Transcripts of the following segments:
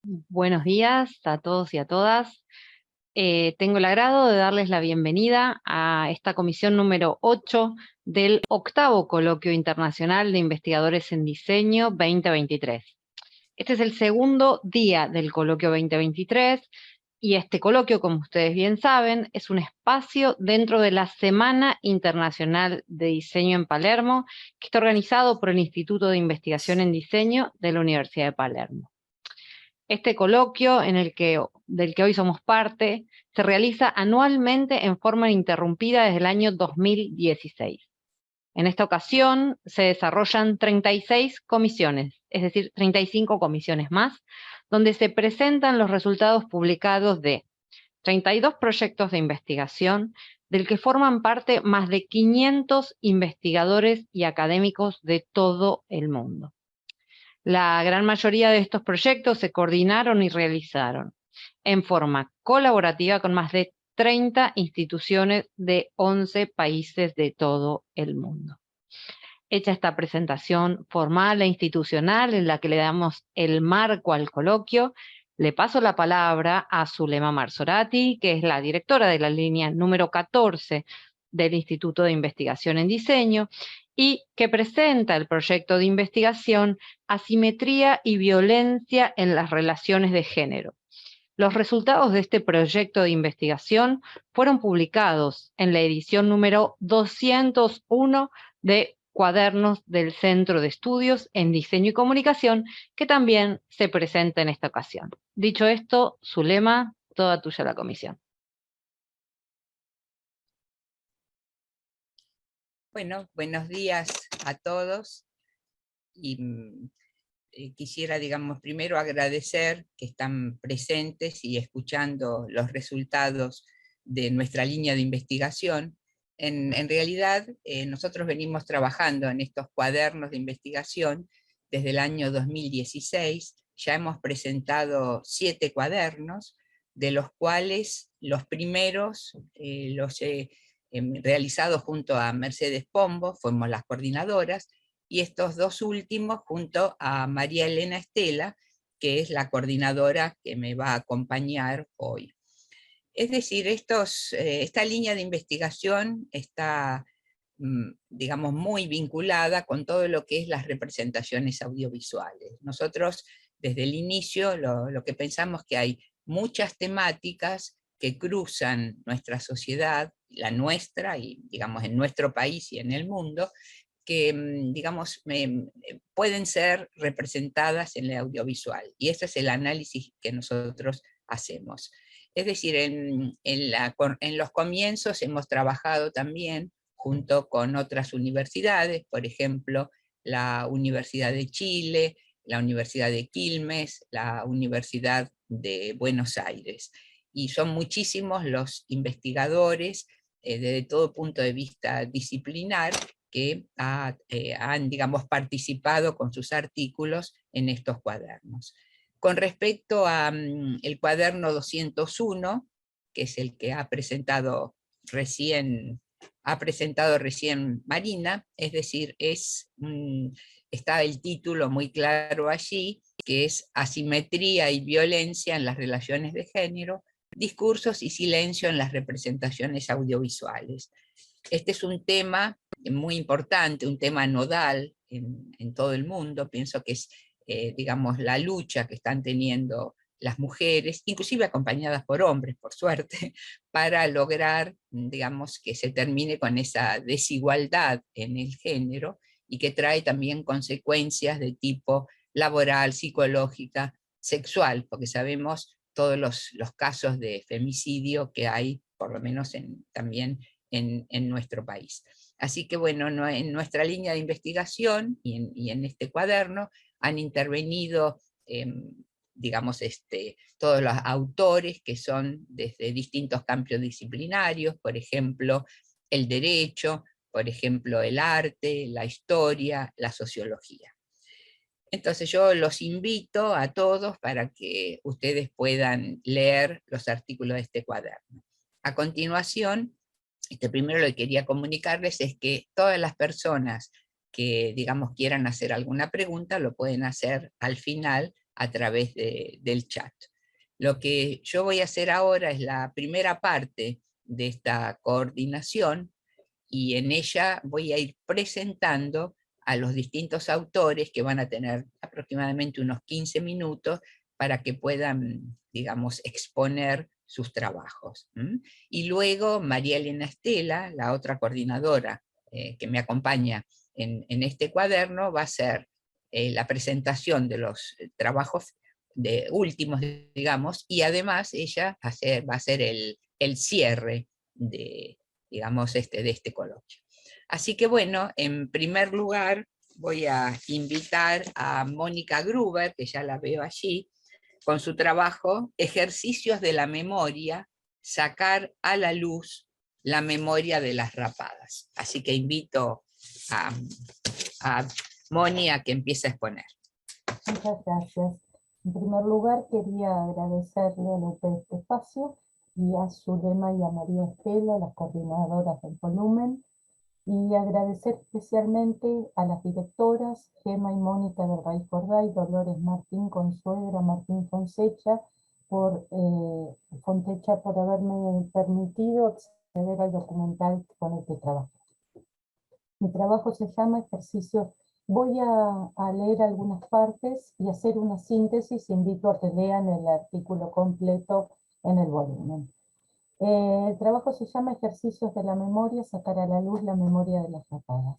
Buenos días a todos y a todas. Tengo el agrado de darles la bienvenida a esta comisión número 8 del octavo Coloquio Internacional de Investigadores en Diseño 2023. Este es el segundo día del Coloquio 2023 y este coloquio, como ustedes bien saben, es un espacio dentro de la Semana Internacional de Diseño en Palermo, que está organizado por el Instituto de Investigación en Diseño de la Universidad de Palermo. Este coloquio del que hoy somos parte se realiza anualmente en forma ininterrumpida desde el año 2016. En esta ocasión se desarrollan 36 comisiones, es decir, 35 comisiones más, donde se presentan los resultados publicados de 32 proyectos de investigación, del que forman parte más de 500 investigadores y académicos de todo el mundo. La gran mayoría de estos proyectos se coordinaron y realizaron en forma colaborativa con más de 30 instituciones de 11 países de todo el mundo. Hecha esta presentación formal e institucional en la que le damos el marco al coloquio, le paso la palabra a Zulema Marsorati, que es la directora de la línea número 14 del Instituto de Investigación en Diseño, y que presenta el proyecto de investigación Asimetría y Violencia en las Relaciones de Género. Los resultados de este proyecto de investigación fueron publicados en la edición número 201 de Cuadernos del Centro de Estudios en Diseño y Comunicación, que también se presenta en esta ocasión. Dicho esto, Zulema, toda tuya la comisión. Bueno, buenos días a todos y quisiera, digamos, primero agradecer que están presentes y escuchando los resultados de nuestra línea de investigación. En realidad, nosotros venimos trabajando en estos cuadernos de investigación desde el año 2016. Ya hemos presentado 7 cuadernos, de los cuales los primeros los he realizado junto a Mercedes Pombo, fuimos las coordinadoras, y estos 2 últimos junto a María Elena Estela, que es la coordinadora que me va a acompañar hoy. Es decir, esta línea de investigación está, digamos, muy vinculada con todo lo que es las representaciones audiovisuales. Nosotros, desde el inicio, lo que pensamos que hay muchas temáticas que cruzan nuestra sociedad, la nuestra, y digamos en nuestro país y en el mundo, que, digamos, pueden ser representadas en el audiovisual. Y ese es el análisis que nosotros hacemos. Es decir, en los comienzos hemos trabajado también junto con otras universidades, por ejemplo, la Universidad de Chile, la Universidad de Quilmes, la Universidad de Buenos Aires. Y son muchísimos los investigadores desde todo punto de vista disciplinar que han, digamos, participado con sus artículos en estos cuadernos. Con respecto al cuaderno 201, que es el que ha presentado recién Marina, es decir, está el título muy claro allí, que es Asimetría y Violencia en las Relaciones de Género, Discursos y Silencio en las Representaciones Audiovisuales. Este es un tema muy importante, un tema nodal en todo el mundo. Pienso que es, digamos, la lucha que están teniendo las mujeres, inclusive acompañadas por hombres, por suerte, para lograr, digamos, que se termine con esa desigualdad en el género y que trae también consecuencias de tipo laboral, psicológica, sexual, porque sabemos todos los casos de femicidio que hay, por lo menos también en nuestro país. Así que bueno, no, en nuestra línea de investigación y en este cuaderno han intervenido, digamos, todos los autores que son desde distintos campos disciplinarios, por ejemplo, el derecho, por ejemplo, el arte, la historia, la sociología. Entonces yo los invito a todos para que ustedes puedan leer los artículos de este cuaderno. A continuación, primero lo que quería comunicarles es que todas las personas que, digamos, quieran hacer alguna pregunta, lo pueden hacer al final, a través del chat. Lo que yo voy a hacer ahora es la primera parte de esta coordinación, y en ella voy a ir presentando a los distintos autores, que van a tener aproximadamente unos 15 minutos para que puedan, digamos, exponer sus trabajos. Y luego María Elena Estela, la otra coordinadora que me acompaña en este cuaderno, va a hacer la presentación de los trabajos últimos, digamos, y además ella va a hacer el cierre de, digamos, de este coloquio. Así que bueno, en primer lugar voy a invitar a Mónica Gruber, que ya la veo allí, con su trabajo Ejercicios de la memoria, sacar a la luz la memoria de las rapadas. Así que invito a Moni a que empiece a exponer. Muchas gracias. En primer lugar, quería agradecerle a López este espacio y a Zulema y a María Estela, las coordinadoras del volumen, y agradecer especialmente a las directoras Gema y Mónica del Raíz Corday, Dolores Martín Consuegra, Martín Fonseca, por haberme permitido acceder al documental con el que trabajo. Mi trabajo se llama Ejercicios. Voy a leer algunas partes y hacer una síntesis. Invito a que lean el artículo completo en el volumen. El trabajo se llama Ejercicios de la memoria, sacar a la luz la memoria de las rapadas.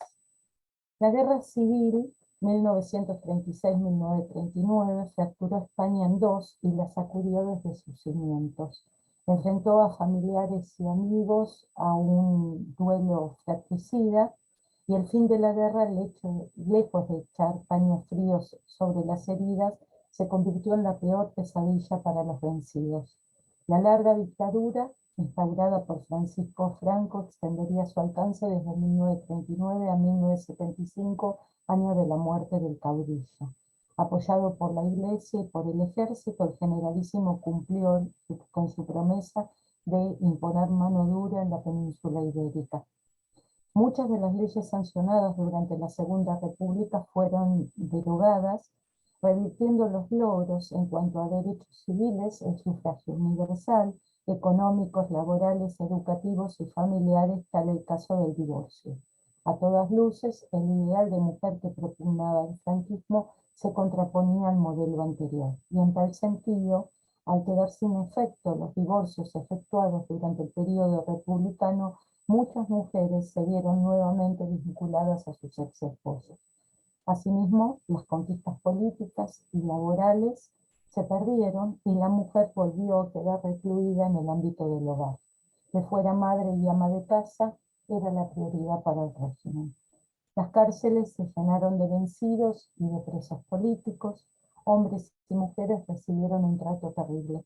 La guerra civil 1936-1939 fracturó España en dos y la sacudió desde sus cimientos. Enfrentó a familiares y amigos a un duelo fratricida, y el fin de la guerra, lejos de echar paños fríos sobre las heridas, se convirtió en la peor pesadilla para los vencidos. La larga dictadura, instaurada por Francisco Franco, extendería su alcance desde 1939 a 1975, año de la muerte del caudillo. Apoyado por la Iglesia y por el ejército, el generalísimo cumplió con su promesa de imponer mano dura en la península ibérica. Muchas de las leyes sancionadas durante la Segunda República fueron derogadas, revirtiendo los logros en cuanto a derechos civiles, el sufragio universal, económicos, laborales, educativos y familiares, tal el caso del divorcio. A todas luces, el ideal de mujer que propugnaba el franquismo se contraponía al modelo anterior, y en tal sentido, al quedar sin efecto los divorcios efectuados durante el periodo republicano, muchas mujeres se vieron nuevamente vinculadas a sus ex esposos. Asimismo, las conquistas políticas y laborales se perdieron y la mujer volvió a quedar recluida en el ámbito del hogar. Que fuera madre y ama de casa era la prioridad para el régimen. Las cárceles se llenaron de vencidos y de presos políticos. Hombres y mujeres recibieron un trato terrible.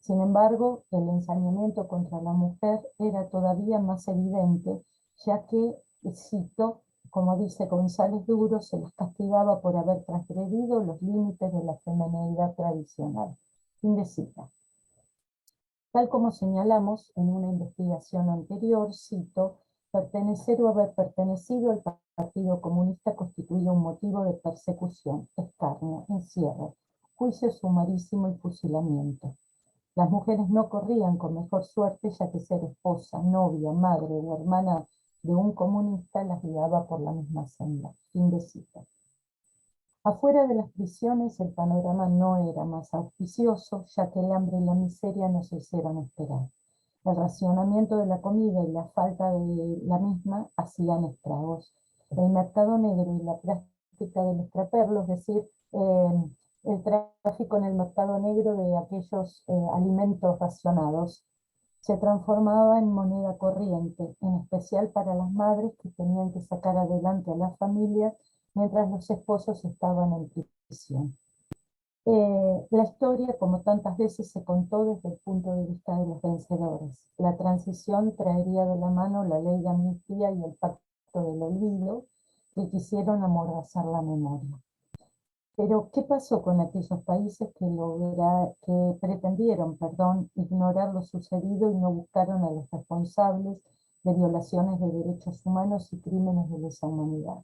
Sin embargo, el ensañamiento contra la mujer era todavía más evidente, ya que, cito, como dice González Duro, se las castigaba por haber transgredido los límites de la femineidad tradicional. Fin de cita. Tal como señalamos en una investigación anterior, cito, pertenecer o haber pertenecido al Partido Comunista constituía un motivo de persecución, escarnio, encierro, juicio sumarísimo y fusilamiento. Las mujeres no corrían con mejor suerte, ya que ser esposa, novia, madre o hermana de un comunista las guiaba por la misma senda. Fin de cita. Afuera de las prisiones el panorama no era más auspicioso, ya que el hambre y la miseria no se hicieron esperar. El racionamiento de la comida y la falta de la misma hacían estragos. El mercado negro y la práctica del extraperlo, es decir, el tráfico en el mercado negro de aquellos alimentos racionados, se transformaba en moneda corriente, en especial para las madres que tenían que sacar adelante a las familias mientras los esposos estaban en prisión. La historia, como tantas veces, se contó desde el punto de vista de los vencedores. La transición traería de la mano la ley de amnistía y el pacto del olvido, que quisieron amordazar la memoria. Pero, ¿qué pasó con aquellos países que pretendieron ignorar lo sucedido y no buscaron a los responsables de violaciones de derechos humanos y crímenes de lesa humanidad?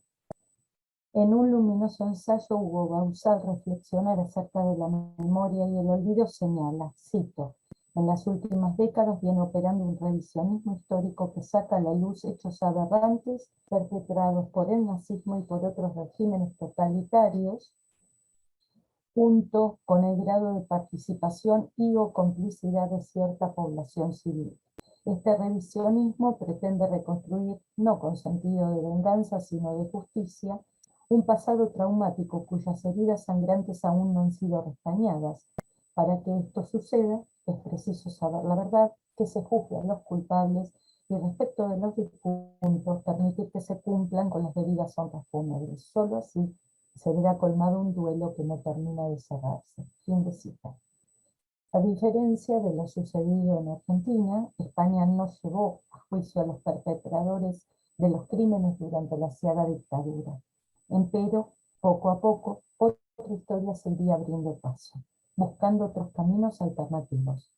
En un luminoso ensayo, Hugo Bauzá, reflexionar acerca de la memoria y el olvido, señala, cito, en las últimas décadas viene operando un revisionismo histórico que saca a la luz hechos aberrantes perpetrados por el nazismo y por otros regímenes totalitarios, junto con el grado de participación y o complicidad de cierta población civil. Este revisionismo pretende reconstruir, no con sentido de venganza, sino de justicia, un pasado traumático cuyas heridas sangrantes aún no han sido restañadas. Para que esto suceda, es preciso saber la verdad, que se juzgue a los culpables y respecto de los difuntos, permitir que se cumplan con las debidas honras fúnebres. Solo así se verá colmado un duelo que no termina de cerrarse. Fin de cita. A diferencia de lo sucedido en Argentina, España no llevó a juicio a los perpetradores de los crímenes durante la aciaga dictadura. Empero, poco a poco, otra historia se iría abriendo paso, buscando otros caminos alternativos.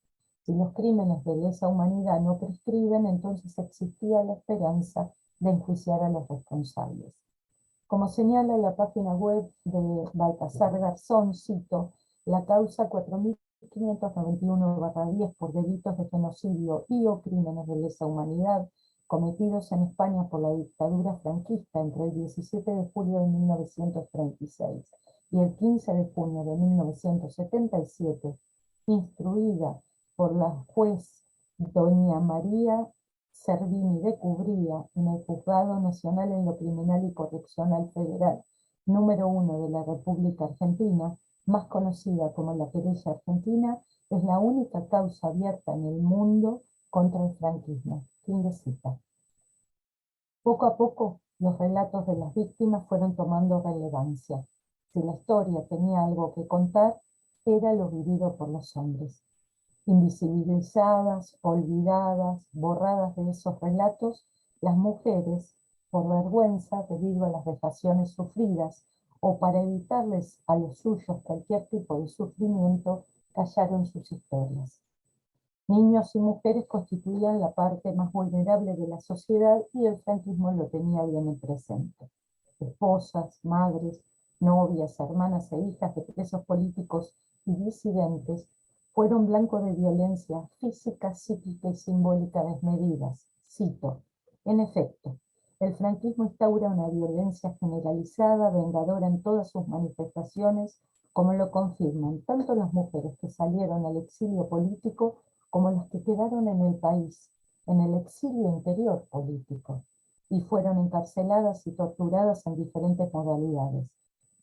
Si los crímenes de lesa humanidad no prescriben, entonces existía la esperanza de enjuiciar a los responsables. Como señala la página web de Baltasar Garzón, cito, la causa 4591/10 por delitos de genocidio y o crímenes de lesa humanidad cometidos en España por la dictadura franquista entre el 17 de julio de 1936 y el 15 de junio de 1977, instruida por la juez doña María Servini de Cubría en el Juzgado Nacional en lo Criminal y Correccional Federal número 1 de la República Argentina, más conocida como la querella argentina, es la única causa abierta en el mundo contra el franquismo. Fin de cita. Poco a poco, los relatos de las víctimas fueron tomando relevancia. Si la historia tenía algo que contar, era lo vivido por los hombres. Invisibilizadas, olvidadas, borradas de esos relatos, las mujeres, por vergüenza debido a las vejaciones sufridas o para evitarles a los suyos cualquier tipo de sufrimiento, callaron sus historias. Niños y mujeres constituían la parte más vulnerable de la sociedad y el franquismo lo tenía bien presente. Esposas, madres, novias, hermanas e hijas de presos políticos y disidentes fueron blanco de violencia física, psíquica y simbólica desmedidas. Cito, en efecto, el franquismo instaura una violencia generalizada, vengadora en todas sus manifestaciones, como lo confirman tanto las mujeres que salieron al exilio político como las que quedaron en el país, en el exilio interior político, y fueron encarceladas y torturadas en diferentes modalidades.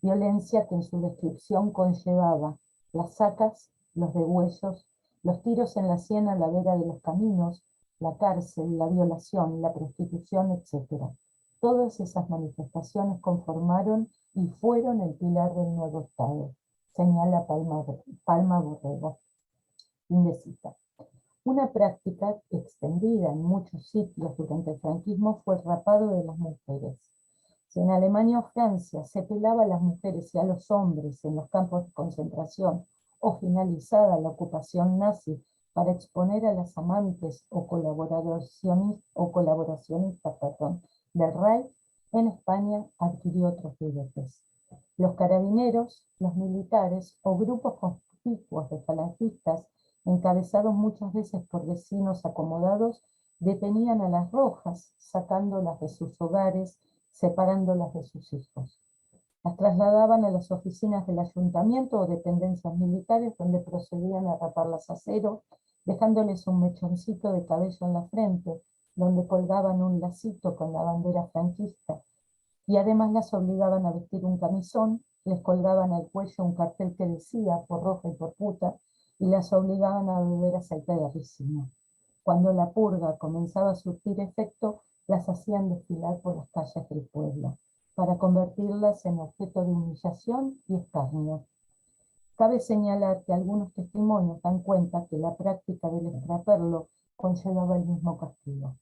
Violencia que en su descripción conllevaba las sacas, los degüellos, los tiros en la sien a la vera de los caminos, la cárcel, la violación, la prostitución, etc. Todas esas manifestaciones conformaron y fueron el pilar del nuevo Estado, señala Palma Borrego. Fin de cita. Una práctica extendida en muchos sitios durante el franquismo fue el rapado de las mujeres. Si en Alemania o Francia se pelaba a las mujeres y a los hombres en los campos de concentración o finalizada la ocupación nazi para exponer a las amantes o colaboracionistas del Reich, en España adquirió otros juguetes. Los carabineros, los militares o grupos conspicuos de falangistas, encabezados muchas veces por vecinos acomodados, detenían a las rojas, sacándolas de sus hogares, separándolas de sus hijos. Las trasladaban a las oficinas del ayuntamiento o dependencias militares, donde procedían a raparlas a cero, dejándoles un mechoncito de cabello en la frente, donde colgaban un lacito con la bandera franquista, y además las obligaban a vestir un camisón, les colgaban al cuello un cartel que decía por roja y por puta, y las obligaban a beber aceite de ricino. Cuando la purga comenzaba a surtir efecto, las hacían desfilar por las calles del pueblo, para convertirlas en objeto de humillación y escarnio. Cabe señalar que algunos testimonios dan cuenta que la práctica del extraperlo conllevaba el mismo castigo.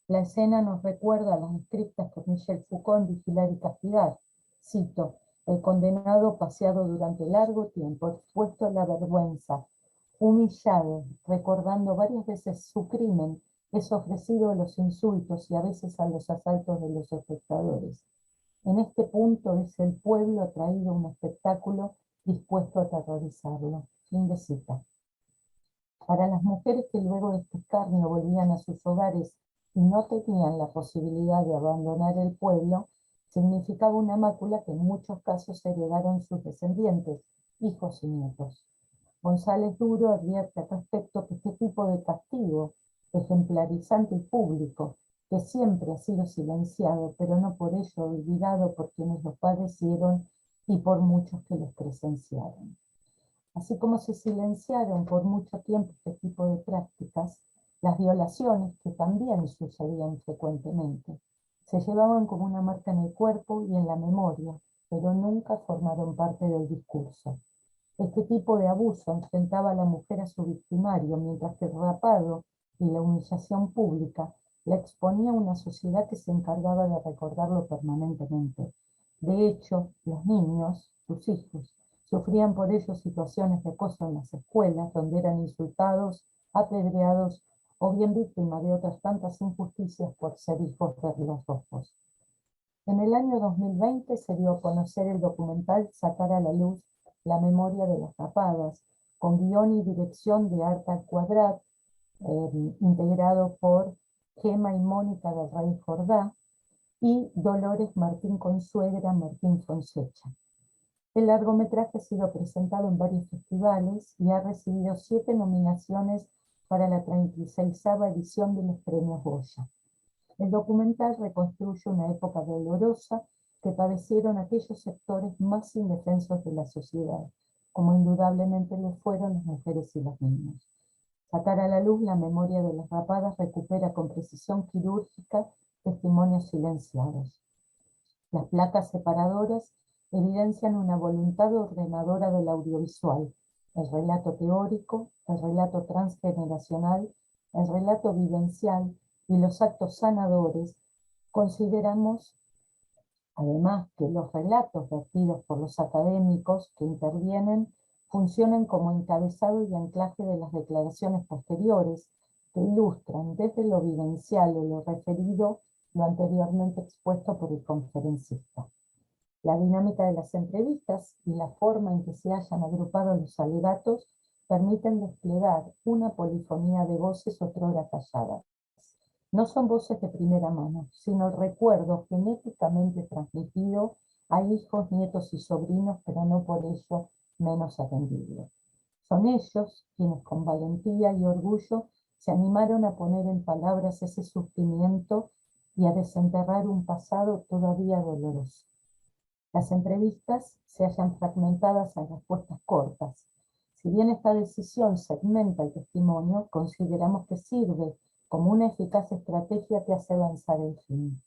La escena nos recuerda a las descritas por Michel Foucault en Vigilar y Castigar. Cito, el condenado paseado durante largo tiempo, expuesto a la vergüenza, humillado, recordando varias veces su crimen, es ofrecido a los insultos y a veces a los asaltos de los espectadores. En este punto es el pueblo traído a un espectáculo dispuesto a aterrorizarlo. Fin de cita. Para las mujeres que luego de este escarnio volvían a sus hogares y no tenían la posibilidad de abandonar el pueblo, significaba una mácula que en muchos casos heredaron sus descendientes, hijos y nietos. González Duro advierte al respecto que este tipo de castigo, ejemplarizante y público, que siempre ha sido silenciado, pero no por ello olvidado por quienes lo padecieron y por muchos que los presenciaron. Así como se silenciaron por mucho tiempo este tipo de prácticas, las violaciones, que también sucedían frecuentemente, se llevaban como una marca en el cuerpo y en la memoria, pero nunca formaron parte del discurso. Este tipo de abuso enfrentaba a la mujer a su victimario, mientras que el rapado y la humillación pública la exponía a una sociedad que se encargaba de recordarlo permanentemente. De hecho, los niños, sus hijos, sufrían por ello situaciones de acoso en las escuelas, donde eran insultados, apedreados o bien víctimas de otras tantas injusticias por ser hijos de los ojos. En el año 2020 se dio a conocer el documental Sacar a la luz la memoria de las rapadas, con guión y dirección de Arta Cuadrat, integrado por Gema y Mónica del Rey Jordá, y Dolores Martín Consuegra Martín Fonseca. El largometraje ha sido presentado en varios festivales y ha recibido 7 nominaciones para la 36ª edición de los premios Goya. El documental reconstruye una época dolorosa que padecieron aquellos sectores más indefensos de la sociedad, como indudablemente lo fueron las mujeres y los niños. Sacar a la luz la memoria de las rapadas recupera con precisión quirúrgica testimonios silenciados. Las placas separadoras evidencian una voluntad ordenadora del audiovisual, el relato teórico, el relato transgeneracional, el relato vivencial y los actos sanadores. Consideramos además que los relatos vertidos por los académicos que intervienen funcionan como encabezado y anclaje de las declaraciones posteriores que ilustran desde lo vivencial o lo referido lo anteriormente expuesto por el conferencista. La dinámica de las entrevistas y la forma en que se hayan agrupado los alegatos permiten desplegar una polifonía de voces otrora calladas. No son voces de primera mano, sino el recuerdo genéticamente transmitido a hijos, nietos y sobrinos, pero no por ello menos atendible. Son ellos quienes con valentía y orgullo se animaron a poner en palabras ese sufrimiento y a desenterrar un pasado todavía doloroso. Las entrevistas se hallan fragmentadas en respuestas cortas. Si bien esta decisión segmenta el testimonio, consideramos que sirve como una eficaz estrategia que hace avanzar el fin.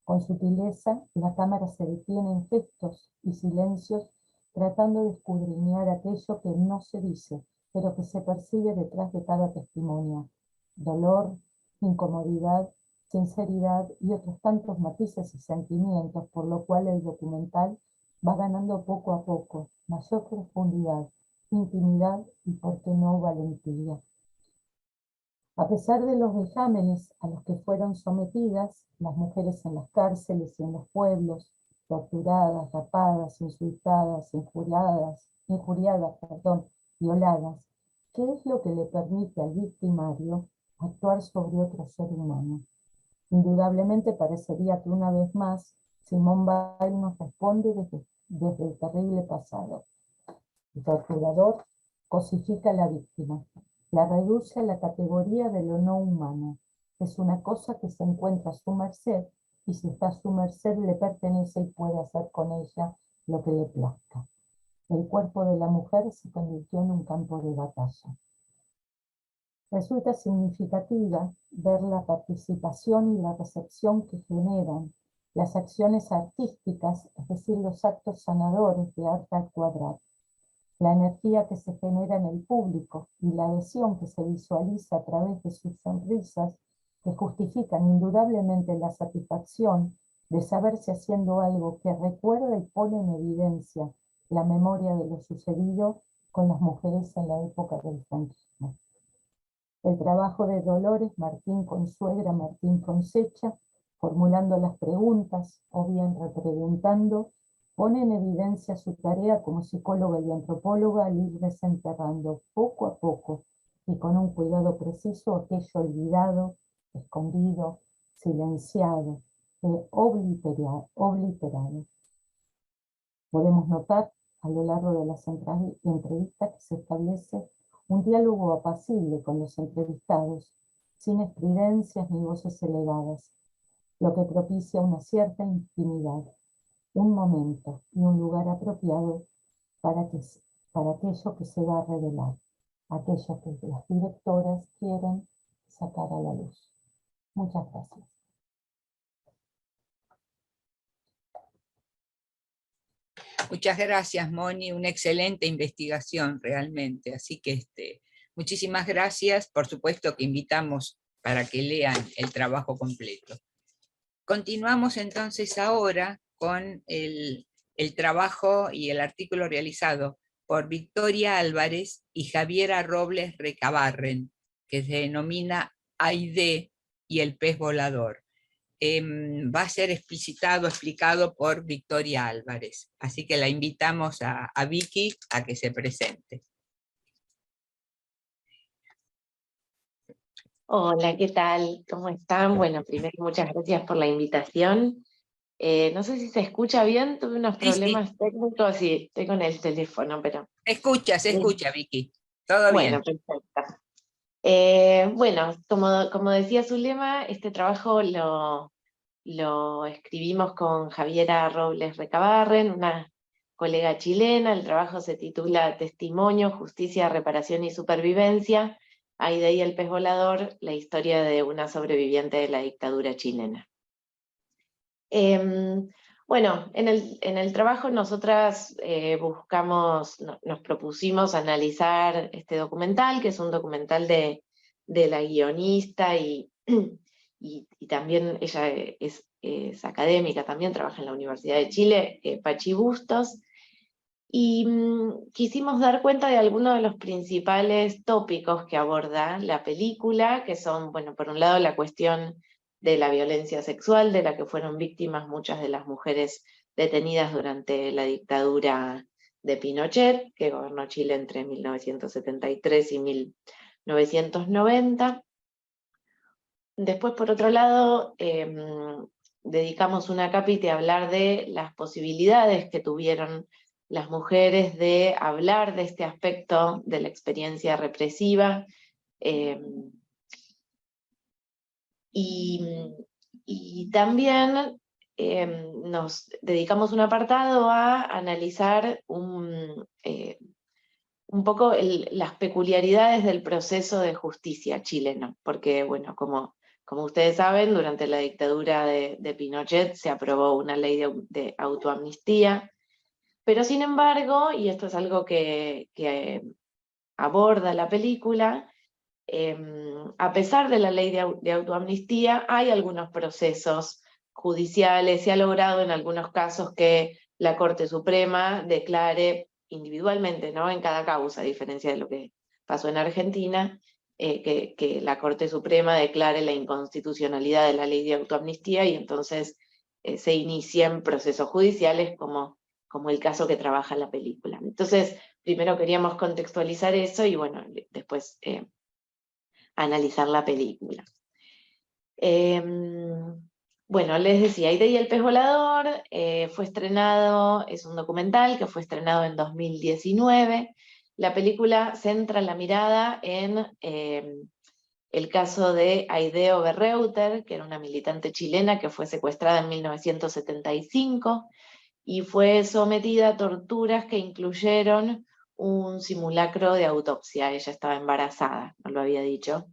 Con sutileza, la cámara se detiene en gestos y silencios, tratando de escudriñar aquello que no se dice, pero que se percibe detrás de cada testimonio. Dolor, incomodidad, sinceridad y otros tantos matices y sentimientos, por lo cual el documental va ganando poco a poco mayor profundidad, intimidad y, por qué no, valentía. A pesar de los vejámenes a los que fueron sometidas, las mujeres en las cárceles y en los pueblos, torturadas, rapadas, insultadas, injuriadas, violadas, ¿qué es lo que le permite al victimario actuar sobre otro ser humano? Indudablemente parecería que una vez más Simone Weil nos responde desde el terrible pasado. El torturador cosifica a la víctima, la reduce a la categoría de lo no humano. Es una cosa que se encuentra a su merced, y si está a su merced le pertenece y puede hacer con ella lo que le plazca. El cuerpo de la mujer se convirtió en un campo de batalla. Resulta significativa ver la participación y la recepción que generan las acciones artísticas, es decir, los actos sanadores de Arta Cuadrat. La energía que se genera en el público y la adhesión que se visualiza a través de sus sonrisas, que justifican indudablemente la satisfacción de saberse haciendo algo que recuerda y pone en evidencia la memoria de lo sucedido con las mujeres en la época del franquismo. El trabajo de Dolores Martín Consuegra Martín Fonseca formulando las preguntas o bien repreguntando, pone en evidencia su tarea como psicóloga y antropóloga al ir desenterrando poco a poco y con un cuidado preciso aquello olvidado, escondido, silenciado, obliterado. Podemos notar a lo largo de las entrevistas que se establece un diálogo apacible con los entrevistados, sin estridencias ni voces elevadas, lo que propicia una cierta intimidad, un momento y un lugar apropiado para aquello que se va a revelar, aquello que las directoras quieren sacar a la luz. Muchas gracias. Muchas gracias, Moni, una excelente investigación realmente, así que muchísimas gracias, por supuesto que invitamos para que lean el trabajo completo. Continuamos entonces ahora con el trabajo y el artículo realizado por Victoria Álvarez y Javiera Robles Recabarren, que se denomina Aide y el pez volador. Va a ser explicado por Victoria Álvarez. Así que la invitamos a Vicky a que se presente. Hola, ¿qué tal? ¿Cómo están? Bueno, primero muchas gracias por la invitación. No sé si se escucha bien, tuve unos problemas técnicos y estoy con el teléfono, pero... Se escucha, Vicky. Todo bueno, bien. perfecto. Bueno, como decía Zulema, este trabajo lo escribimos con Javiera Robles Recabarren, una colega chilena. El trabajo se titula Testimonio, Justicia, Reparación y Supervivencia, Aide y el pez volador, la historia de una sobreviviente de la dictadura chilena. Bueno, en el trabajo nosotras nos propusimos analizar este documental, que es un documental de la guionista y también ella es académica, también trabaja en la Universidad de Chile, Pachi Bustos, y quisimos dar cuenta de algunos de los principales tópicos que aborda la película, que son, bueno, por un lado la cuestión de la violencia sexual, de la que fueron víctimas muchas de las mujeres detenidas durante la dictadura de Pinochet, que gobernó Chile entre 1973 y 1990. Después, por otro lado, dedicamos una cápita a hablar de las posibilidades que tuvieron las mujeres de hablar de este aspecto de la experiencia represiva, y también nos dedicamos un apartado a analizar un poco las peculiaridades del proceso de justicia chileno, porque, bueno, como ustedes saben, durante la dictadura de Pinochet se aprobó una ley de autoamnistía, pero sin embargo, y esto es algo que aborda la película, a pesar de la ley de autoamnistía, hay algunos procesos judiciales, se ha logrado en algunos casos que la Corte Suprema declare individualmente, ¿no?, en cada causa, a diferencia de lo que pasó en Argentina, que la Corte Suprema declare la inconstitucionalidad de la ley de autoamnistía y entonces se inicien procesos judiciales como el caso que trabaja la película. Entonces, primero queríamos contextualizar eso y bueno, después analizar la película. Bueno, les decía, Aide y el pez volador fue estrenado, es un documental que fue estrenado en 2019. La película centra la mirada en el caso de Aide Oberreuter, que era una militante chilena que fue secuestrada en 1975 y fue sometida a torturas que incluyeron un simulacro de autopsia. Ella estaba embarazada, no lo había dicho,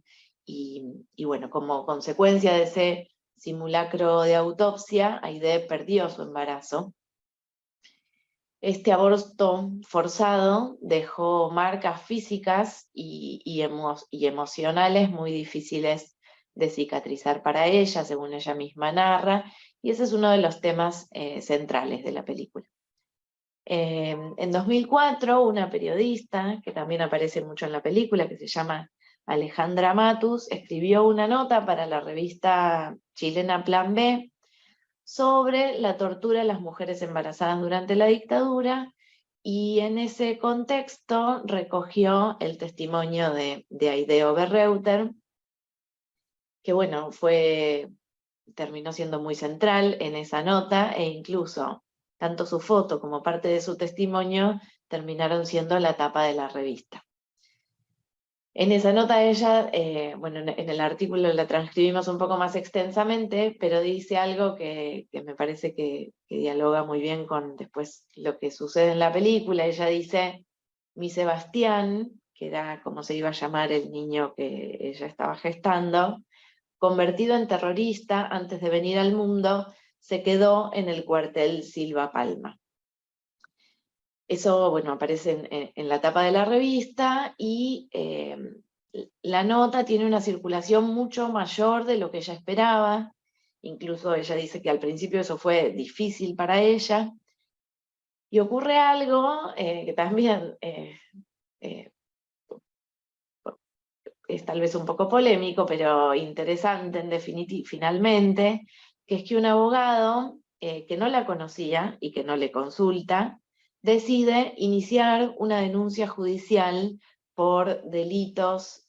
y bueno, como consecuencia de ese simulacro de autopsia, Aide perdió su embarazo. Este aborto forzado dejó marcas físicas y emocionales muy difíciles de cicatrizar para ella, según ella misma narra, y ese es uno de los temas centrales de la película. En 2004, una periodista, que también aparece mucho en la película, que se llama Alejandra Matus, escribió una nota para la revista chilena Plan B sobre la tortura de las mujeres embarazadas durante la dictadura, y en ese contexto recogió el testimonio de Aidé Oberreuter, que bueno, terminó siendo muy central en esa nota, e incluso tanto su foto como parte de su testimonio terminaron siendo la tapa de la revista. En esa nota ella, bueno, en el artículo la transcribimos un poco más extensamente, pero dice algo que me parece que dialoga muy bien con después lo que sucede en la película. Ella dice: mi Sebastián, que era como se iba a llamar el niño que ella estaba gestando, convertido en terrorista antes de venir al mundo, se quedó en el cuartel Silva Palma. Eso, bueno, aparece en la tapa de la revista, y la nota tiene una circulación mucho mayor de lo que ella esperaba. Incluso ella dice que al principio eso fue difícil para ella. Y ocurre algo que también es tal vez un poco polémico, pero interesante en definitiva, finalmente, que es que un abogado que no la conocía y que no le consulta, decide iniciar una denuncia judicial por delitos,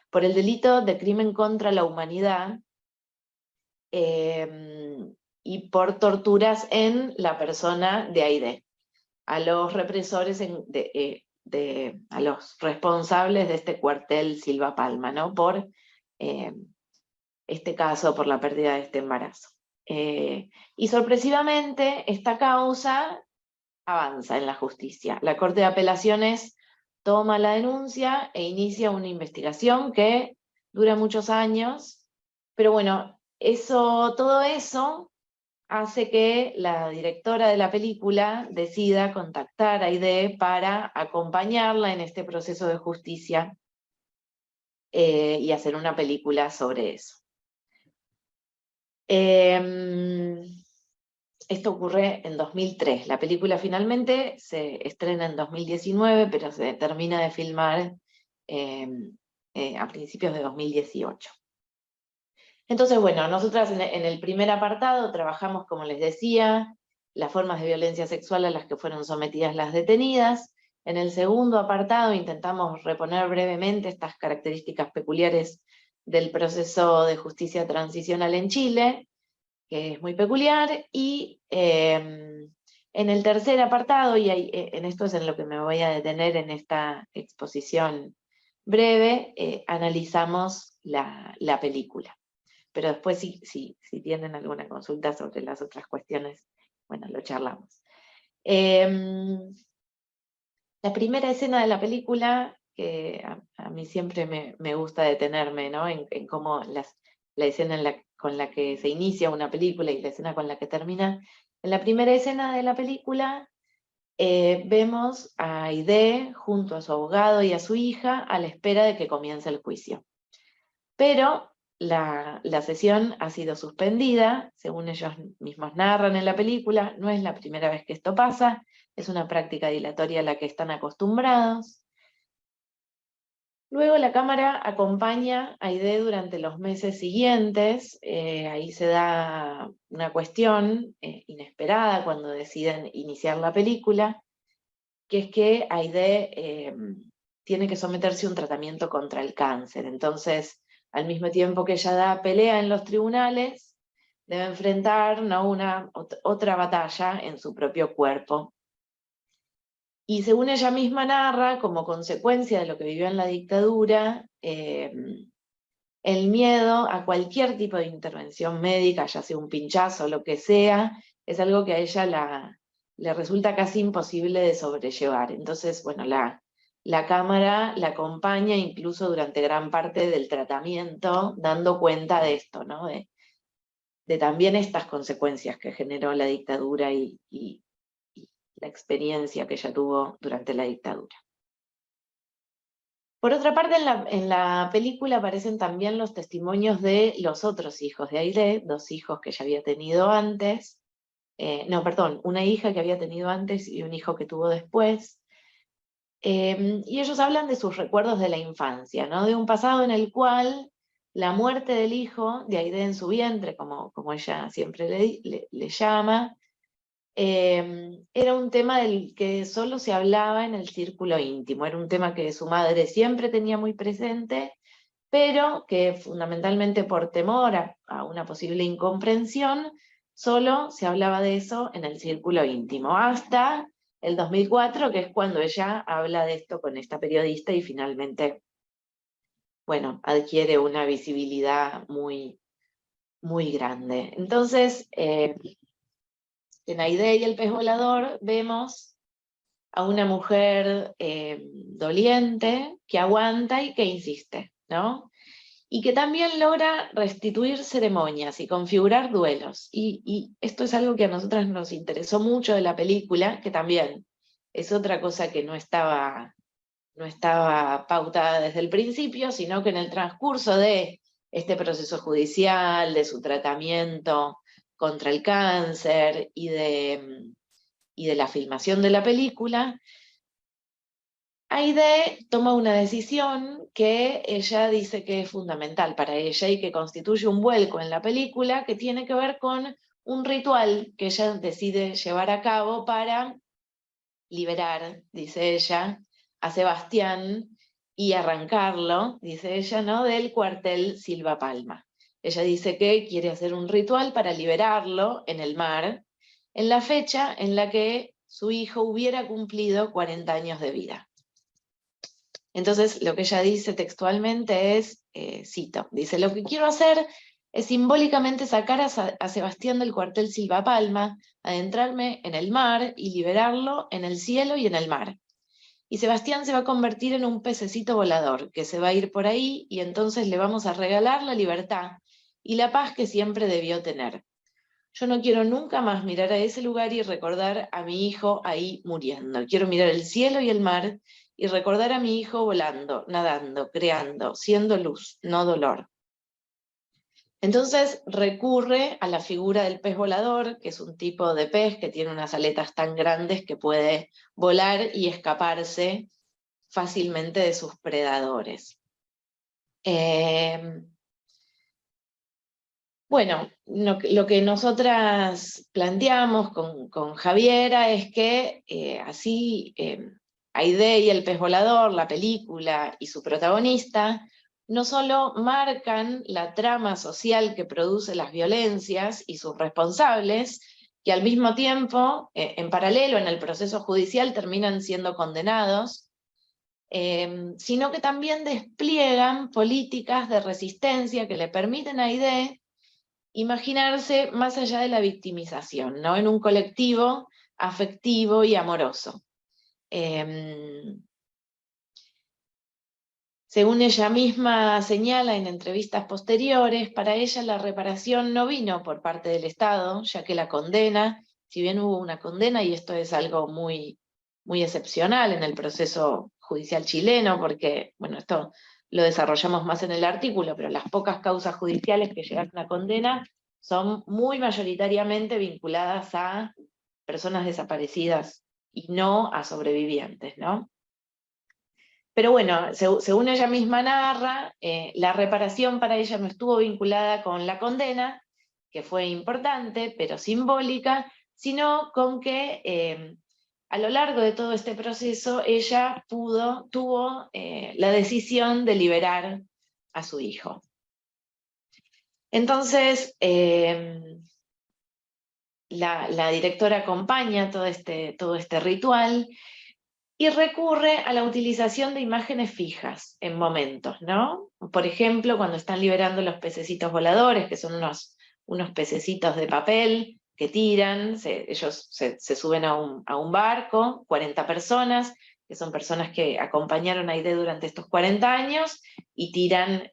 por el delito de crimen contra la humanidad y por torturas en la persona de Aidé, a los represores a los responsables de este cuartel Silva Palma, ¿no? Por este caso, por la pérdida de este embarazo. Y sorpresivamente esta causa avanza en la justicia. La Corte de Apelaciones toma la denuncia e inicia una investigación que dura muchos años, pero bueno, todo eso hace que la directora de la película decida contactar a Aidé para acompañarla en este proceso de justicia y hacer una película sobre eso. Esto ocurre en 2003. La película finalmente se estrena en 2019, pero se termina de filmar a principios de 2018. Entonces, bueno, nosotras en el primer apartado trabajamos, como les decía, las formas de violencia sexual a las que fueron sometidas las detenidas. En el segundo apartado intentamos reponer brevemente estas características peculiares del proceso de justicia transicional en Chile, que es muy peculiar, y en el tercer apartado, y en esto es en lo que me voy a detener en esta exposición breve, analizamos la película. Pero después si tienen alguna consulta sobre las otras cuestiones, bueno, lo charlamos. La primera escena de la película, que a mí siempre me gusta detenerme, ¿no? en cómo la escena con la que se inicia una película y la escena con la que termina. En la primera escena de la película vemos a Aidé junto a su abogado y a su hija a la espera de que comience el juicio. Pero la sesión ha sido suspendida, según ellos mismos narran en la película. No es la primera vez que esto pasa, es una práctica dilatoria a la que están acostumbrados. Luego la cámara acompaña a Aidé durante los meses siguientes. Ahí se da una cuestión inesperada cuando deciden iniciar la película, que es que Aidé tiene que someterse a un tratamiento contra el cáncer. Entonces, al mismo tiempo que ella da pelea en los tribunales, debe enfrentar, ¿no?, otra batalla en su propio cuerpo. Y según ella misma narra, como consecuencia de lo que vivió en la dictadura, el miedo a cualquier tipo de intervención médica, ya sea un pinchazo o lo que sea, es algo que a ella le resulta casi imposible de sobrellevar. Entonces, bueno, la cámara la acompaña incluso durante gran parte del tratamiento, dando cuenta de esto, ¿no? De también estas consecuencias que generó la dictadura y la experiencia que ella tuvo durante la dictadura. Por otra parte, en la película aparecen también los testimonios de los otros hijos de Aidé, 2 hijos que ella había tenido antes, una hija que había tenido antes y un hijo que tuvo después. Y ellos hablan de sus recuerdos de la infancia, ¿no? De un pasado en el cual la muerte del hijo, de Aidé en su vientre, como ella siempre le llama, era un tema del que solo se hablaba en el círculo íntimo, era un tema que su madre siempre tenía muy presente, pero que fundamentalmente por temor a una posible incomprensión, solo se hablaba de eso en el círculo íntimo, hasta el 2004, que es cuando ella habla de esto con esta periodista y finalmente, bueno, adquiere una visibilidad muy, muy grande. Entonces, en Aidé y el pez volador vemos a una mujer doliente que aguanta y que insiste, ¿no? Y que también logra restituir ceremonias y configurar duelos. Y esto es algo que a nosotras nos interesó mucho de la película, que también es otra cosa que no estaba pautada desde el principio, sino que en el transcurso de este proceso judicial, de su tratamiento contra el cáncer y de la filmación de la película, Aidé toma una decisión que ella dice que es fundamental para ella y que constituye un vuelco en la película, que tiene que ver con un ritual que ella decide llevar a cabo para liberar, dice ella, a Sebastián y arrancarlo, dice ella, ¿no?, del cuartel Silva Palma. Ella dice que quiere hacer un ritual para liberarlo en el mar, en la fecha en la que su hijo hubiera cumplido 40 años de vida. Entonces, lo que ella dice textualmente es, cito, dice, lo que quiero hacer es simbólicamente sacar a Sebastián del cuartel Silva Palma, adentrarme en el mar y liberarlo en el cielo y en el mar. Y Sebastián se va a convertir en un pececito volador, que se va a ir por ahí y entonces le vamos a regalar la libertad y la paz que siempre debió tener. Yo no quiero nunca más mirar a ese lugar y recordar a mi hijo ahí muriendo. Quiero mirar el cielo y el mar y recordar a mi hijo volando, nadando, creando, siendo luz, no dolor. Entonces recurre a la figura del pez volador, que es un tipo de pez que tiene unas aletas tan grandes que puede volar y escaparse fácilmente de sus predadores. Bueno, lo que nosotras planteamos con Javiera es que así Aidé y el pez volador, la película y su protagonista, no solo marcan la trama social que produce las violencias y sus responsables, que al mismo tiempo, en paralelo en el proceso judicial, terminan siendo condenados, sino que también despliegan políticas de resistencia que le permiten a Aidé imaginarse más allá de la victimización, ¿no?, en un colectivo afectivo y amoroso. Según ella misma señala en entrevistas posteriores, para ella la reparación no vino por parte del Estado, ya que la condena, si bien hubo una condena, y esto es algo muy, muy excepcional en el proceso judicial chileno, porque, bueno, esto lo desarrollamos más en el artículo, pero las pocas causas judiciales que llegan a una condena son muy mayoritariamente vinculadas a personas desaparecidas y no a sobrevivientes, ¿no? Pero bueno, según ella misma narra, la reparación para ella no estuvo vinculada con la condena, que fue importante, pero simbólica, sino con que a lo largo de todo este proceso ella tuvo la decisión de liberar a su hijo. Entonces, la directora acompaña todo este ritual y recurre a la utilización de imágenes fijas en momentos, ¿no? Por ejemplo, cuando están liberando los pececitos voladores, que son unos pececitos de papel que tiran, ellos se suben a un barco, 40 personas, que son personas que acompañaron a Aidé durante estos 40 años, y tiran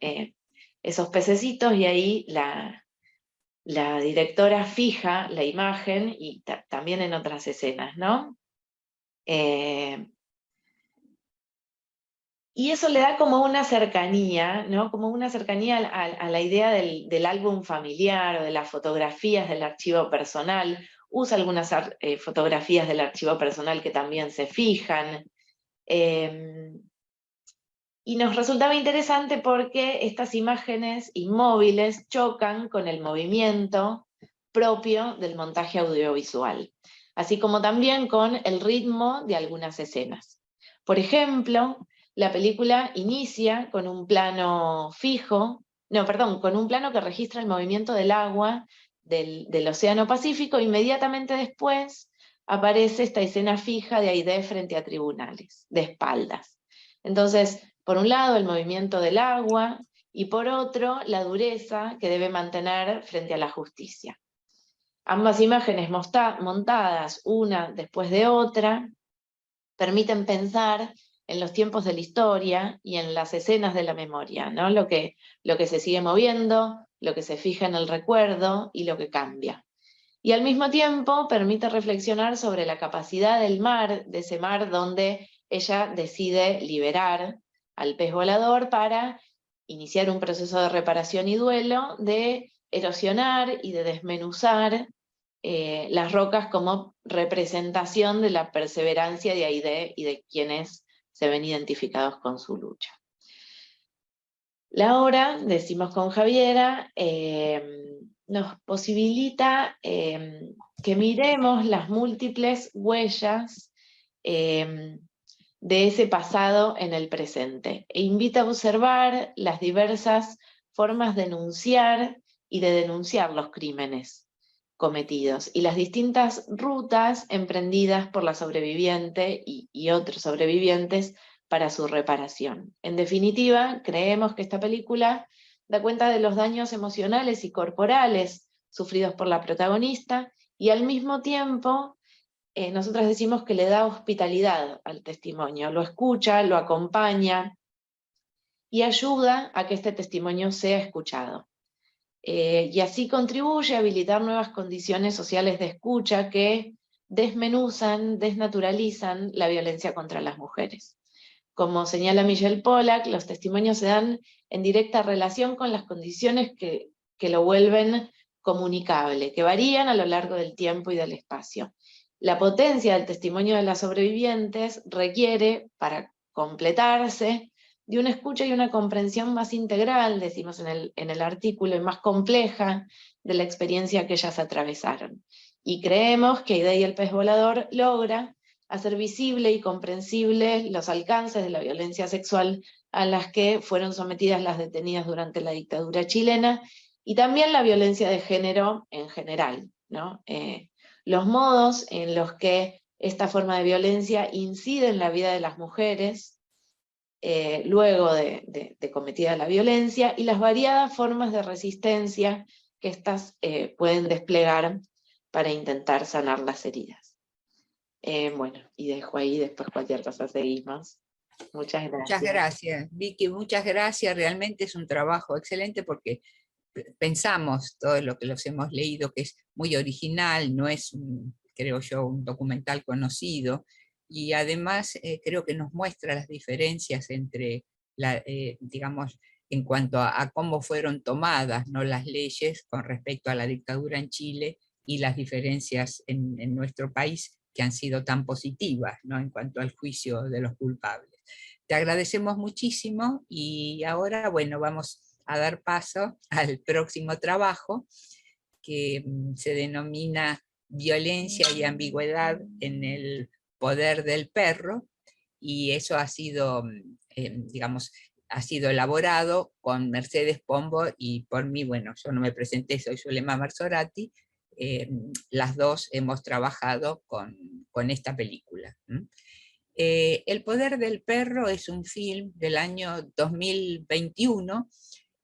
esos pececitos, y ahí la directora fija la imagen, y también en otras escenas, ¿no? Y eso le da como una cercanía, ¿no? Como una cercanía a la idea del álbum familiar o de las fotografías del archivo personal. Usa algunas fotografías del archivo personal que también se fijan. Y nos resultaba interesante porque estas imágenes inmóviles chocan con el movimiento propio del montaje audiovisual, así como también con el ritmo de algunas escenas. Por ejemplo, la película inicia con un plano fijo, con un plano que registra el movimiento del agua del Océano Pacífico. Inmediatamente después aparece esta escena fija de Aide frente a tribunales, de espaldas. Entonces, por un lado, el movimiento del agua, y por otro, la dureza que debe mantener frente a la justicia. Ambas imágenes montadas una después de otra permiten pensar en los tiempos de la historia y en las escenas de la memoria, ¿no? Lo que se sigue moviendo, lo que se fija en el recuerdo y lo que cambia. Y al mismo tiempo permite reflexionar sobre la capacidad del mar, de ese mar donde ella decide liberar al pez volador para iniciar un proceso de reparación y duelo, de erosionar y de desmenuzar las rocas como representación de la perseverancia de Aide y de quienes se ven identificados con su lucha. La obra, decimos con Javiera, nos posibilita que miremos las múltiples huellas de ese pasado en el presente, e invita a observar las diversas formas de enunciar y de denunciar los crímenes cometidos, y las distintas rutas emprendidas por la sobreviviente y otros sobrevivientes para su reparación. En definitiva, creemos que esta película da cuenta de los daños emocionales y corporales sufridos por la protagonista, y al mismo tiempo nosotras decimos que le da hospitalidad al testimonio, lo escucha, lo acompaña y ayuda a que este testimonio sea escuchado. Y así contribuye a habilitar nuevas condiciones sociales de escucha que desmenuzan, desnaturalizan la violencia contra las mujeres. Como señala Michelle Pollack, los testimonios se dan en directa relación con las condiciones que lo vuelven comunicable, que varían a lo largo del tiempo y del espacio. La potencia del testimonio de las sobrevivientes requiere, para completarse, de una escucha y una comprensión más integral, decimos en el artículo, y más compleja de la experiencia que ellas atravesaron. Y creemos que Aide y el pez volador logra hacer visible y comprensible los alcances de la violencia sexual a las que fueron sometidas las detenidas durante la dictadura chilena, y también la violencia de género en general, ¿no? Los modos en los que esta forma de violencia incide en la vida de las mujeres luego de cometida la violencia, y las variadas formas de resistencia que éstas pueden desplegar para intentar sanar las heridas. Bueno, y dejo ahí, después cualquier cosa seguimos. Muchas gracias. Muchas gracias, Vicky, muchas gracias. Realmente es un trabajo excelente porque pensamos todo lo que los hemos leído, que es muy original, no es, creo yo, un documental conocido, y además creo que nos muestra las diferencias entre, digamos, en cuanto a cómo fueron tomadas, ¿no?, las leyes con respecto a la dictadura en Chile, y las diferencias en nuestro país que han sido tan positivas, ¿no?, en cuanto al juicio de los culpables. Te agradecemos muchísimo, y ahora, bueno, vamos a dar paso al próximo trabajo, que se denomina Violencia y ambigüedad en el poder del perro, y eso ha sido, digamos, ha sido elaborado con Mercedes Pombo y por mí. Bueno, yo no me presenté, soy Zulema Marzorati. Las dos hemos trabajado con esta película. El poder del perro es un film del año 2021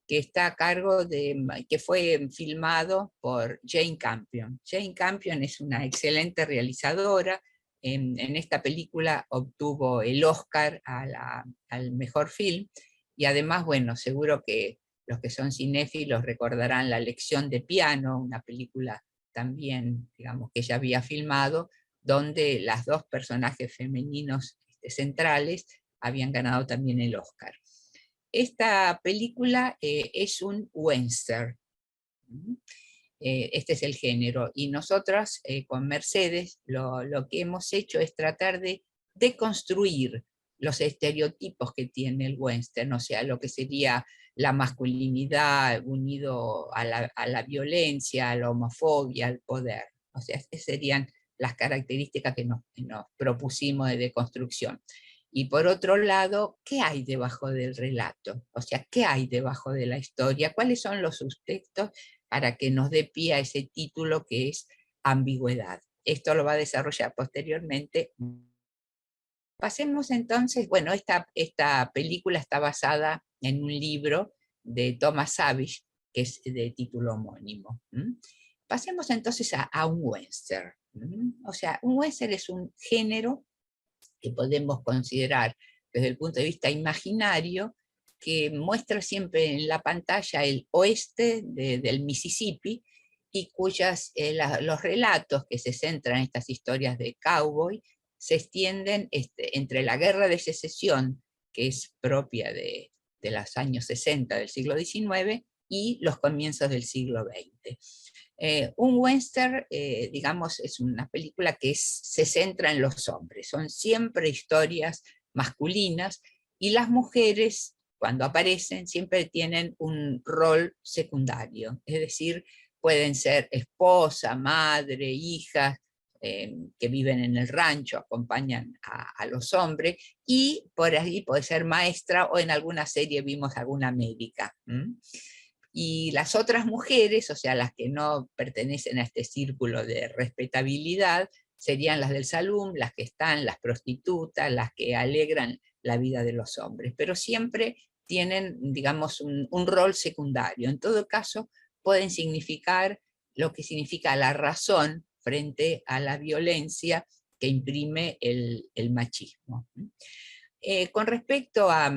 que está a cargo que fue filmado por Jane Campion. Jane Campion es una excelente realizadora. En esta película obtuvo el Oscar al mejor film, y además, bueno, seguro que los que son cinéfilos recordarán La lección de piano, una película también, digamos, que ella había filmado, donde las dos personajes femeninos centrales habían ganado también el Oscar. Esta película es un western. Este es el género, y nosotras con Mercedes lo que hemos hecho es tratar de deconstruir los estereotipos que tiene el western, o sea, lo que sería la masculinidad unido a la violencia, a la homofobia, al poder. O sea, esas serían las características que nos propusimos de deconstrucción. Y por otro lado, ¿qué hay debajo del relato? O sea, ¿qué hay debajo de la historia? ¿Cuáles son los subtextos para que nos dé pie a ese título que es ambigüedad? Esto lo va a desarrollar posteriormente. Pasemos entonces, bueno, esta película está basada en un libro de Thomas Savage, que es de título homónimo. Pasemos entonces a un western. O sea, un western es un género que podemos considerar desde el punto de vista imaginario, que muestra siempre en la pantalla el oeste del Mississippi, y los relatos que se centran en estas historias de cowboy se extienden entre la guerra de secesión, que es propia de los años 60 del siglo XIX, y los comienzos del siglo XX. Un western, digamos, es una película que se centra en los hombres, son siempre historias masculinas, y las mujeres, cuando aparecen, siempre tienen un rol secundario, es decir, pueden ser esposa, madre, hijas, que viven en el rancho, acompañan a los hombres, y por ahí puede ser maestra, o en alguna serie vimos alguna médica. Y las otras mujeres, o sea, las que no pertenecen a este círculo de respetabilidad, serían las del salón, las que están, las prostitutas, las que alegran la vida de los hombres, pero siempre tienen, digamos, un rol secundario. En todo caso, pueden significar lo que significa la razón frente a la violencia que imprime el machismo. Con respecto a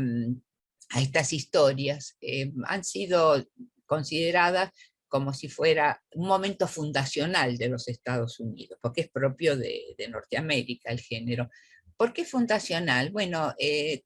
estas historias, han sido consideradas como si fuera un momento fundacional de los Estados Unidos, porque es propio de Norteamérica el género. ¿Por qué fundacional? Bueno,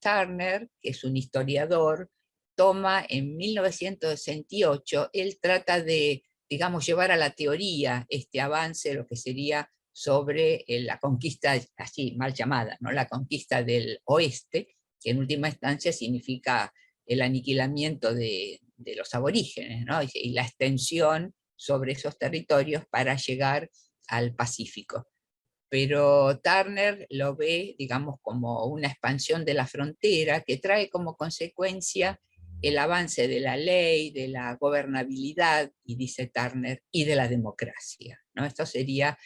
Turner, que es un historiador, toma en 1968, él trata de, digamos, llevar a la teoría este avance, lo que sería sobre la conquista, así mal llamada, ¿no? La conquista del oeste, que en última instancia significa el aniquilamiento de los aborígenes, ¿no? Y la extensión sobre esos territorios para llegar al Pacífico. Pero Turner lo ve, digamos, como una expansión de la frontera que trae como consecuencia el avance de la ley, de la gobernabilidad, y dice Turner, y de la democracia, ¿no? Esto sería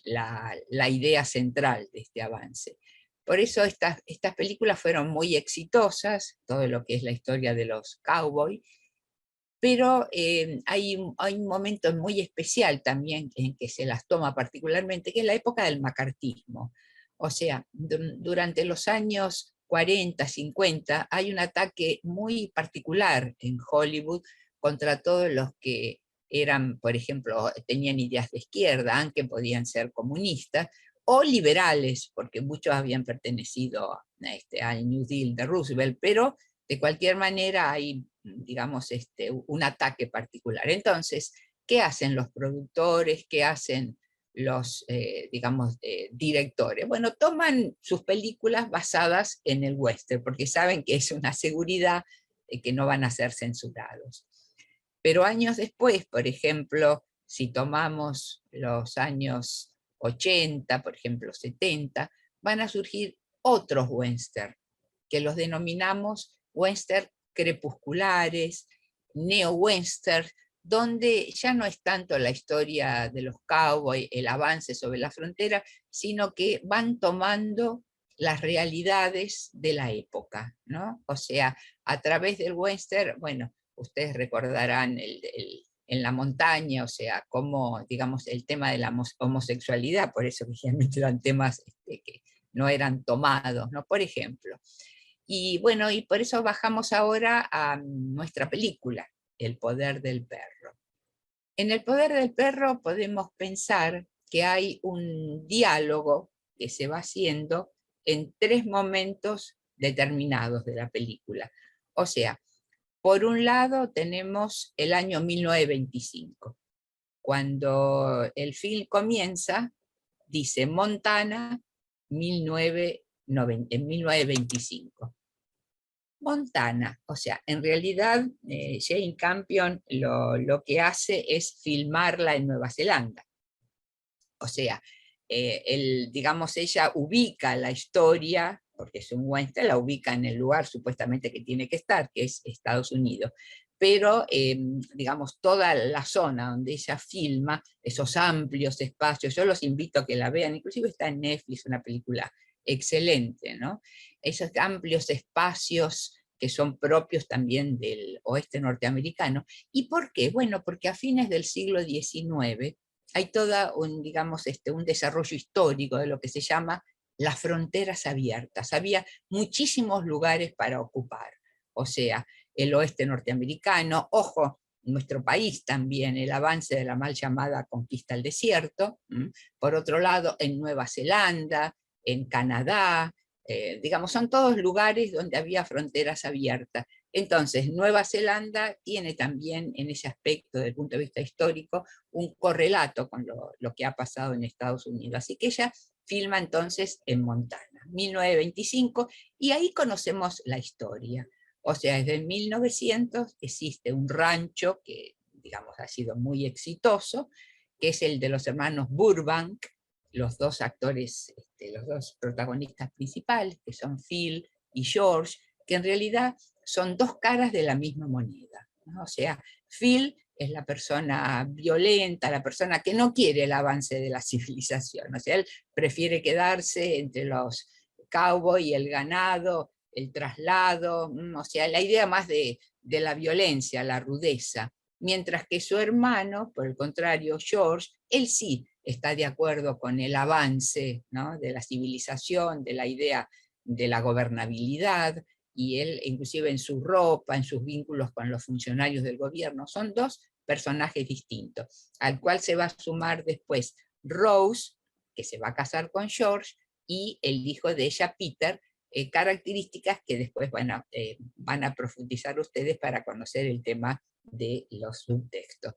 la idea central de este avance. Por eso estas películas fueron muy exitosas, todo lo que es la historia de los cowboys, pero hay un momento muy especial también en que se las toma particularmente, que es la época del macartismo. O sea, durante los años 40, 50, hay un ataque muy particular en Hollywood contra todos los que eran, por ejemplo, tenían ideas de izquierda, aunque podían ser comunistas, o liberales, porque muchos habían pertenecido al New Deal de Roosevelt, pero de cualquier manera hay, digamos, un ataque particular. Entonces, ¿qué hacen los productores? ¿Qué hacen los, digamos, directores? Bueno, toman sus películas basadas en el western, porque saben que es una seguridad que no van a ser censurados. Pero años después, por ejemplo, si tomamos los años 80, por ejemplo 70, van a surgir otros western, que los denominamos western crepusculares, neo-western, donde ya no es tanto la historia de los cowboys, el avance sobre la frontera, sino que van tomando las realidades de la época, ¿no? O sea, a través del western, bueno, ustedes recordarán en la montaña, o sea, como, digamos, el tema de la homosexualidad, por eso que generalmente eran temas que no eran tomados, ¿no? Por ejemplo. Y bueno, y por eso bajamos ahora a nuestra película, El poder del perro. En El poder del perro podemos pensar que hay un diálogo que se va haciendo en 3 momentos determinados de la película. O sea, por un lado tenemos el año 1925. Cuando el film comienza, dice Montana, 1925. 1925. Montana, o sea, en realidad Jane Campion lo que hace es filmarla en Nueva Zelanda. O sea, digamos, ella ubica la historia, porque es un western, la ubica en el lugar supuestamente que tiene que estar, que es Estados Unidos. Pero, digamos, toda la zona donde ella filma, esos amplios espacios, yo los invito a que la vean, inclusive está en Netflix, una película excelente, ¿no? Esos amplios espacios que son propios también del oeste norteamericano. ¿Y por qué? Bueno, porque a fines del siglo XIX hay todo digamos, un desarrollo histórico de lo que se llama las fronteras abiertas. Había muchísimos lugares para ocupar, o sea, el oeste norteamericano, ojo, nuestro país también, el avance de la mal llamada conquista al desierto, por otro lado, en Nueva Zelanda, en Canadá, digamos, son todos lugares donde había fronteras abiertas. Entonces, Nueva Zelanda tiene también, en ese aspecto, desde el punto de vista histórico, un correlato con lo que ha pasado en Estados Unidos. Así que ella filma entonces en Montana, 1925, y ahí conocemos la historia. O sea, desde 1900 existe un rancho que, digamos, ha sido muy exitoso, que es el de los hermanos Burbank, los dos actores, los dos protagonistas principales, que son Phil y George, que en realidad son dos caras de la misma moneda, ¿no? O sea, Phil es la persona violenta, la persona que no quiere el avance de la civilización, o sea, él prefiere quedarse entre los cowboys y el ganado, el traslado, o sea, la idea más de la violencia, la rudeza, mientras que su hermano, por el contrario, George, él sí está de acuerdo con el avance, ¿no?, de la civilización, de la idea de la gobernabilidad, y él inclusive en su ropa, en sus vínculos con los funcionarios del gobierno, son dos personajes distintos, al cual se va a sumar después Rose, que se va a casar con George, y el hijo de ella, Peter, características que después van a profundizar ustedes para conocer el tema de los subtextos.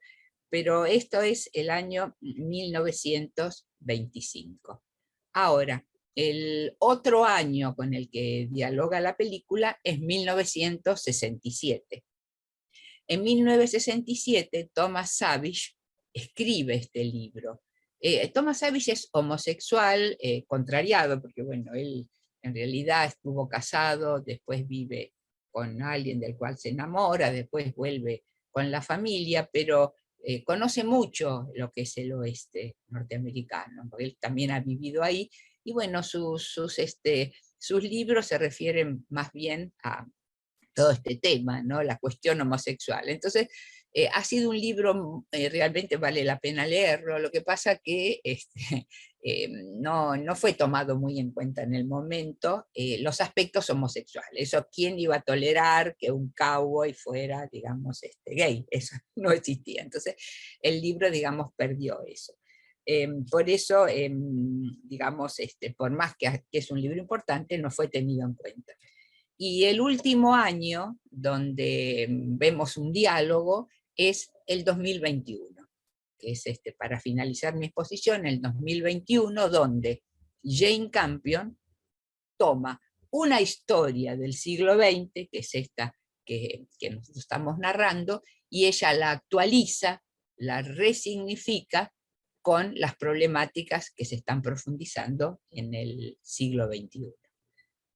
Pero esto es el año 1925. Ahora, el otro año con el que dialoga la película es 1967. En 1967, Thomas Savage escribe este libro. Thomas Savage es homosexual, contrariado, porque bueno, él en realidad estuvo casado, después vive con alguien del cual se enamora, después vuelve con la familia, pero conoce mucho lo que es el oeste norteamericano, porque él también ha vivido ahí, y bueno, sus libros se refieren más bien a todo este tema, ¿no?, la cuestión homosexual. Entonces, ha sido un libro, realmente vale la pena leerlo, lo que pasa que no fue tomado muy en cuenta en el momento los aspectos homosexuales. Eso, ¿quién iba a tolerar que un cowboy fuera, digamos, gay? Eso no existía. Entonces, el libro, digamos, perdió eso. Por eso, digamos, por más que es un libro importante, no fue tenido en cuenta. Y el último año donde vemos un diálogo es el 2021, que es para finalizar mi exposición, el 2021, donde Jane Campion toma una historia del siglo XX, que es esta que nosotros estamos narrando, y ella la actualiza, la resignifica con las problemáticas que se están profundizando en el siglo XXI.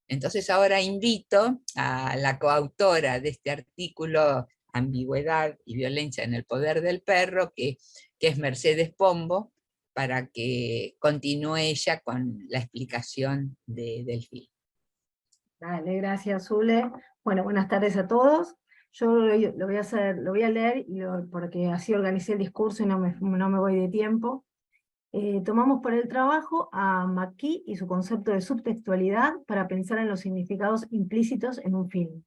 Entonces ahora invito a la coautora de este artículo, Ambigüedad y violencia en el poder del perro, que es Mercedes Pombo, para que continúe ella con la explicación del film. Dale, gracias, Zule. Bueno, buenas tardes a todos. Yo lo voy a leer porque así organicé el discurso y no me voy de tiempo. Tomamos para el trabajo a McKee y su concepto de subtextualidad para pensar en los significados implícitos en un film.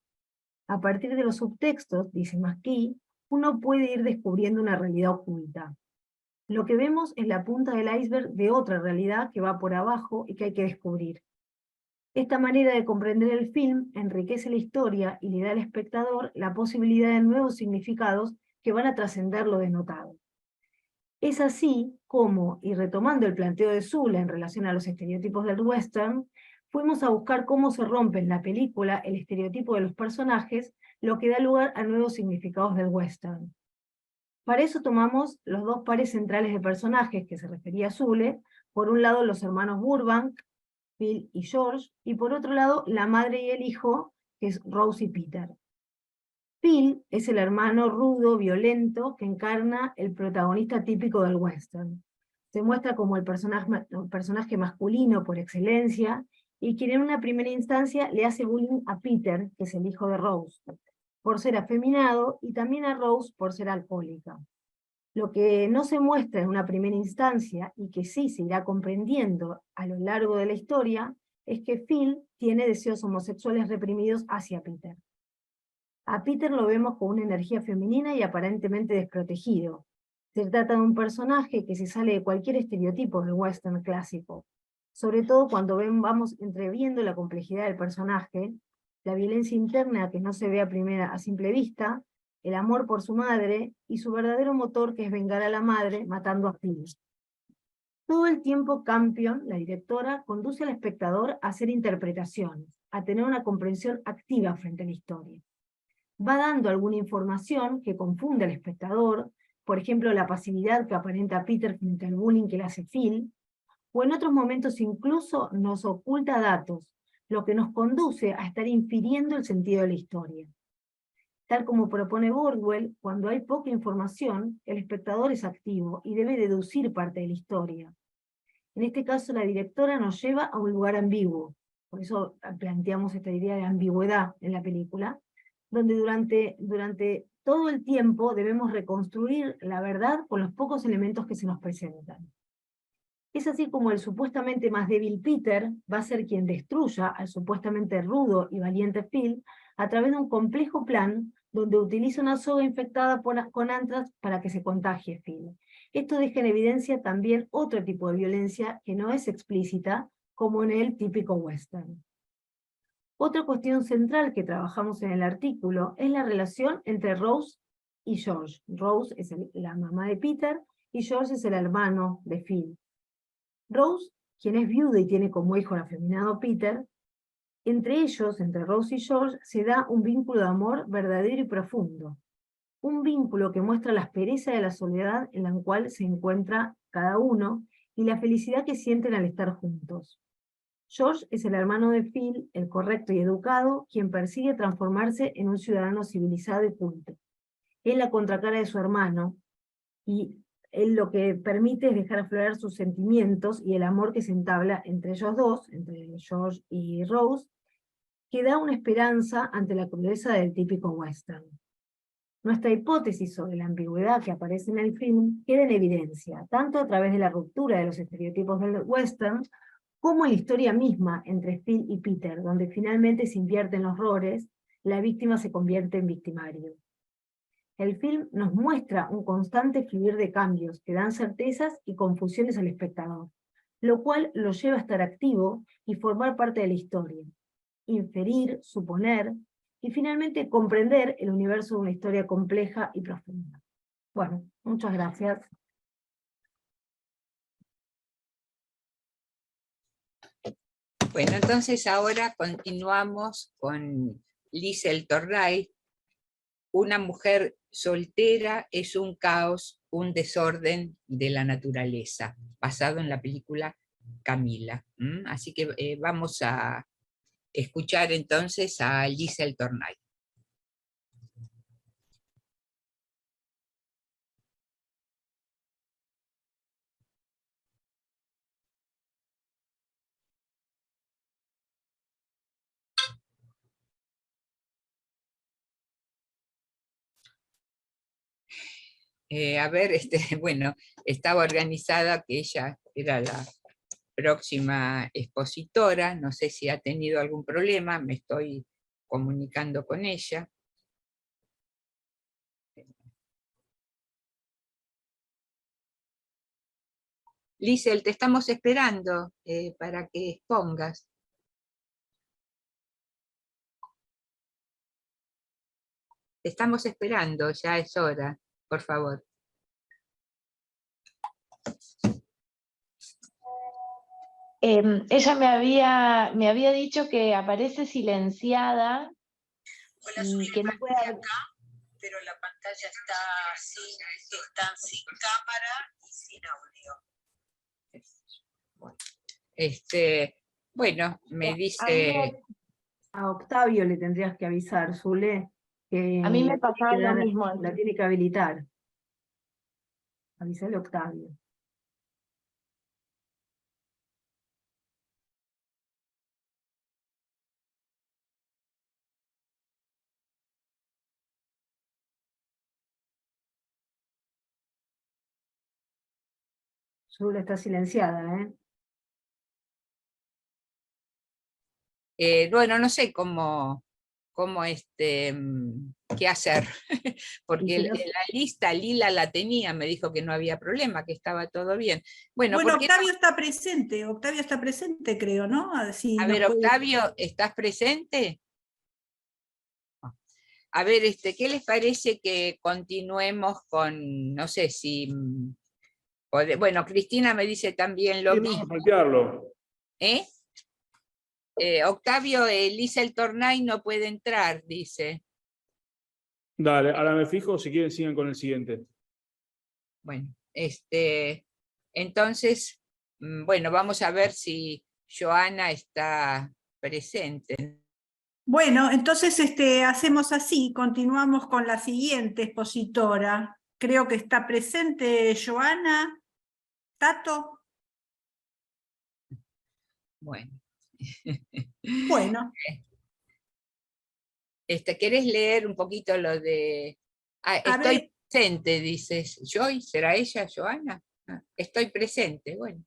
A partir de los subtextos, dice McKee, uno puede ir descubriendo una realidad oculta. Lo que vemos es la punta del iceberg de otra realidad que va por abajo y que hay que descubrir. Esta manera de comprender el film enriquece la historia y le da al espectador la posibilidad de nuevos significados que van a trascender lo denotado. Es así como, y retomando el planteo de Zule en relación a los estereotipos del western, fuimos a buscar cómo se rompe en la película el estereotipo de los personajes, lo que da lugar a nuevos significados del western. Para eso tomamos los dos pares centrales de personajes que se refería a Zule, por un lado los hermanos Burbank, Phil y George, y por otro lado la madre y el hijo, que es Rose y Peter. Phil es el hermano rudo, violento, que encarna el protagonista típico del western. Se muestra como el personaje masculino por excelencia, y quien en una primera instancia le hace bullying a Peter, que es el hijo de Rose, por ser afeminado, y también a Rose por ser alcohólica. Lo que no se muestra en una primera instancia, y que sí se irá comprendiendo a lo largo de la historia, es que Phil tiene deseos homosexuales reprimidos hacia Peter. A Peter lo vemos con una energía femenina y aparentemente desprotegido. Se trata de un personaje que se sale de cualquier estereotipo del western clásico, sobre todo cuando vamos entreviendo la complejidad del personaje, la violencia interna que no se ve a simple vista, el amor por su madre y su verdadero motor, que es vengar a la madre matando a Phil. Todo el tiempo Campion, la directora, conduce al espectador a hacer interpretaciones, a tener una comprensión activa frente a la historia. Va dando alguna información que confunde al espectador, por ejemplo la pasividad que aparenta Peter frente al bullying que le hace Phil, o en otros momentos incluso nos oculta datos, lo que nos conduce a estar infiriendo el sentido de la historia. Tal como propone Bordwell, cuando hay poca información, el espectador es activo y debe deducir parte de la historia. En este caso, la directora nos lleva a un lugar ambiguo, por eso planteamos esta idea de ambigüedad en la película, donde durante todo el tiempo debemos reconstruir la verdad con los pocos elementos que se nos presentan. Es así como el supuestamente más débil Peter va a ser quien destruya al supuestamente rudo y valiente Phil a través de un complejo plan donde utiliza una soga infectada con antrax para que se contagie Phil. Esto deja en evidencia también otro tipo de violencia que no es explícita, como en el típico western. Otra cuestión central que trabajamos en el artículo es la relación entre Rose y George. Rose es la mamá de Peter y George es el hermano de Phil. Rose, quien es viuda y tiene como hijo al afeminado Peter, entre ellos, entre Rose y George, se da un vínculo de amor verdadero y profundo. Un vínculo que muestra la aspereza de la soledad en la cual se encuentra cada uno y la felicidad que sienten al estar juntos. George es el hermano de Phil, el correcto y educado, quien persigue transformarse en un ciudadano civilizado y culto. Es la contracara de su hermano, y él lo que permite es dejar aflorar sus sentimientos y el amor que se entabla entre ellos dos, entre George y Rose, que da una esperanza ante la crudeza del típico western. Nuestra hipótesis sobre la ambigüedad que aparece en el film queda en evidencia, tanto a través de la ruptura de los estereotipos del western, como en la historia misma entre Phil y Peter, donde finalmente se invierten los roles, la víctima se convierte en victimario. El film nos muestra un constante fluir de cambios que dan certezas y confusiones al espectador, lo cual lo lleva a estar activo y formar parte de la historia, inferir, suponer, y finalmente comprender el universo de una historia compleja y profunda. Bueno, muchas gracias. Bueno, entonces ahora continuamos con Liesl Torray. Una mujer soltera es un caos, un desorden de la naturaleza, basado en la película Camila. Así que vamos a escuchar entonces a Liesl Torray. Bueno, estaba organizada que ella era la próxima expositora, no sé si ha tenido algún problema, me estoy comunicando con ella. Liesl, te estamos esperando para que expongas. Te estamos esperando, ya es hora, por favor. Ella me había dicho que aparece silenciada y que no puede hablar. Pero la pantalla está sin cámara y sin audio. Bueno, me dice... A Octavio le tendrías que avisar, Zule, que A mí me la tiene pasaba que lo dar- mismo. la tiene que habilitar. Avisale a Octavio. Zule está silenciada, ¿eh? Bueno, no sé qué hacer, porque si no- la lista Lila la tenía, me dijo que no había problema, que estaba todo bien. Bueno, Bueno, ¿por qué Octavio está presente, creo, ¿no? Si a nos ver, puede- Octavio, ¿estás presente? A ver, ¿qué les parece que continuemos con, no sé si... bueno, Cristina me dice también lo Sí, mismo. vamos a plantearlo. ¿Eh? Octavio, Elisa el Tornay no puede entrar, dice. Dale, ahora me fijo, si quieren sigan con el siguiente. Bueno, entonces, bueno, vamos a ver si Joana está presente. Bueno, entonces hacemos así, continuamos con la siguiente expositora. Creo que está presente Joana, Tato. Bueno. Bueno, ¿Querés leer un poquito lo de... a estoy ver, presente, dices. ¿Joy? ¿Será ella, Joana? Estoy presente, bueno.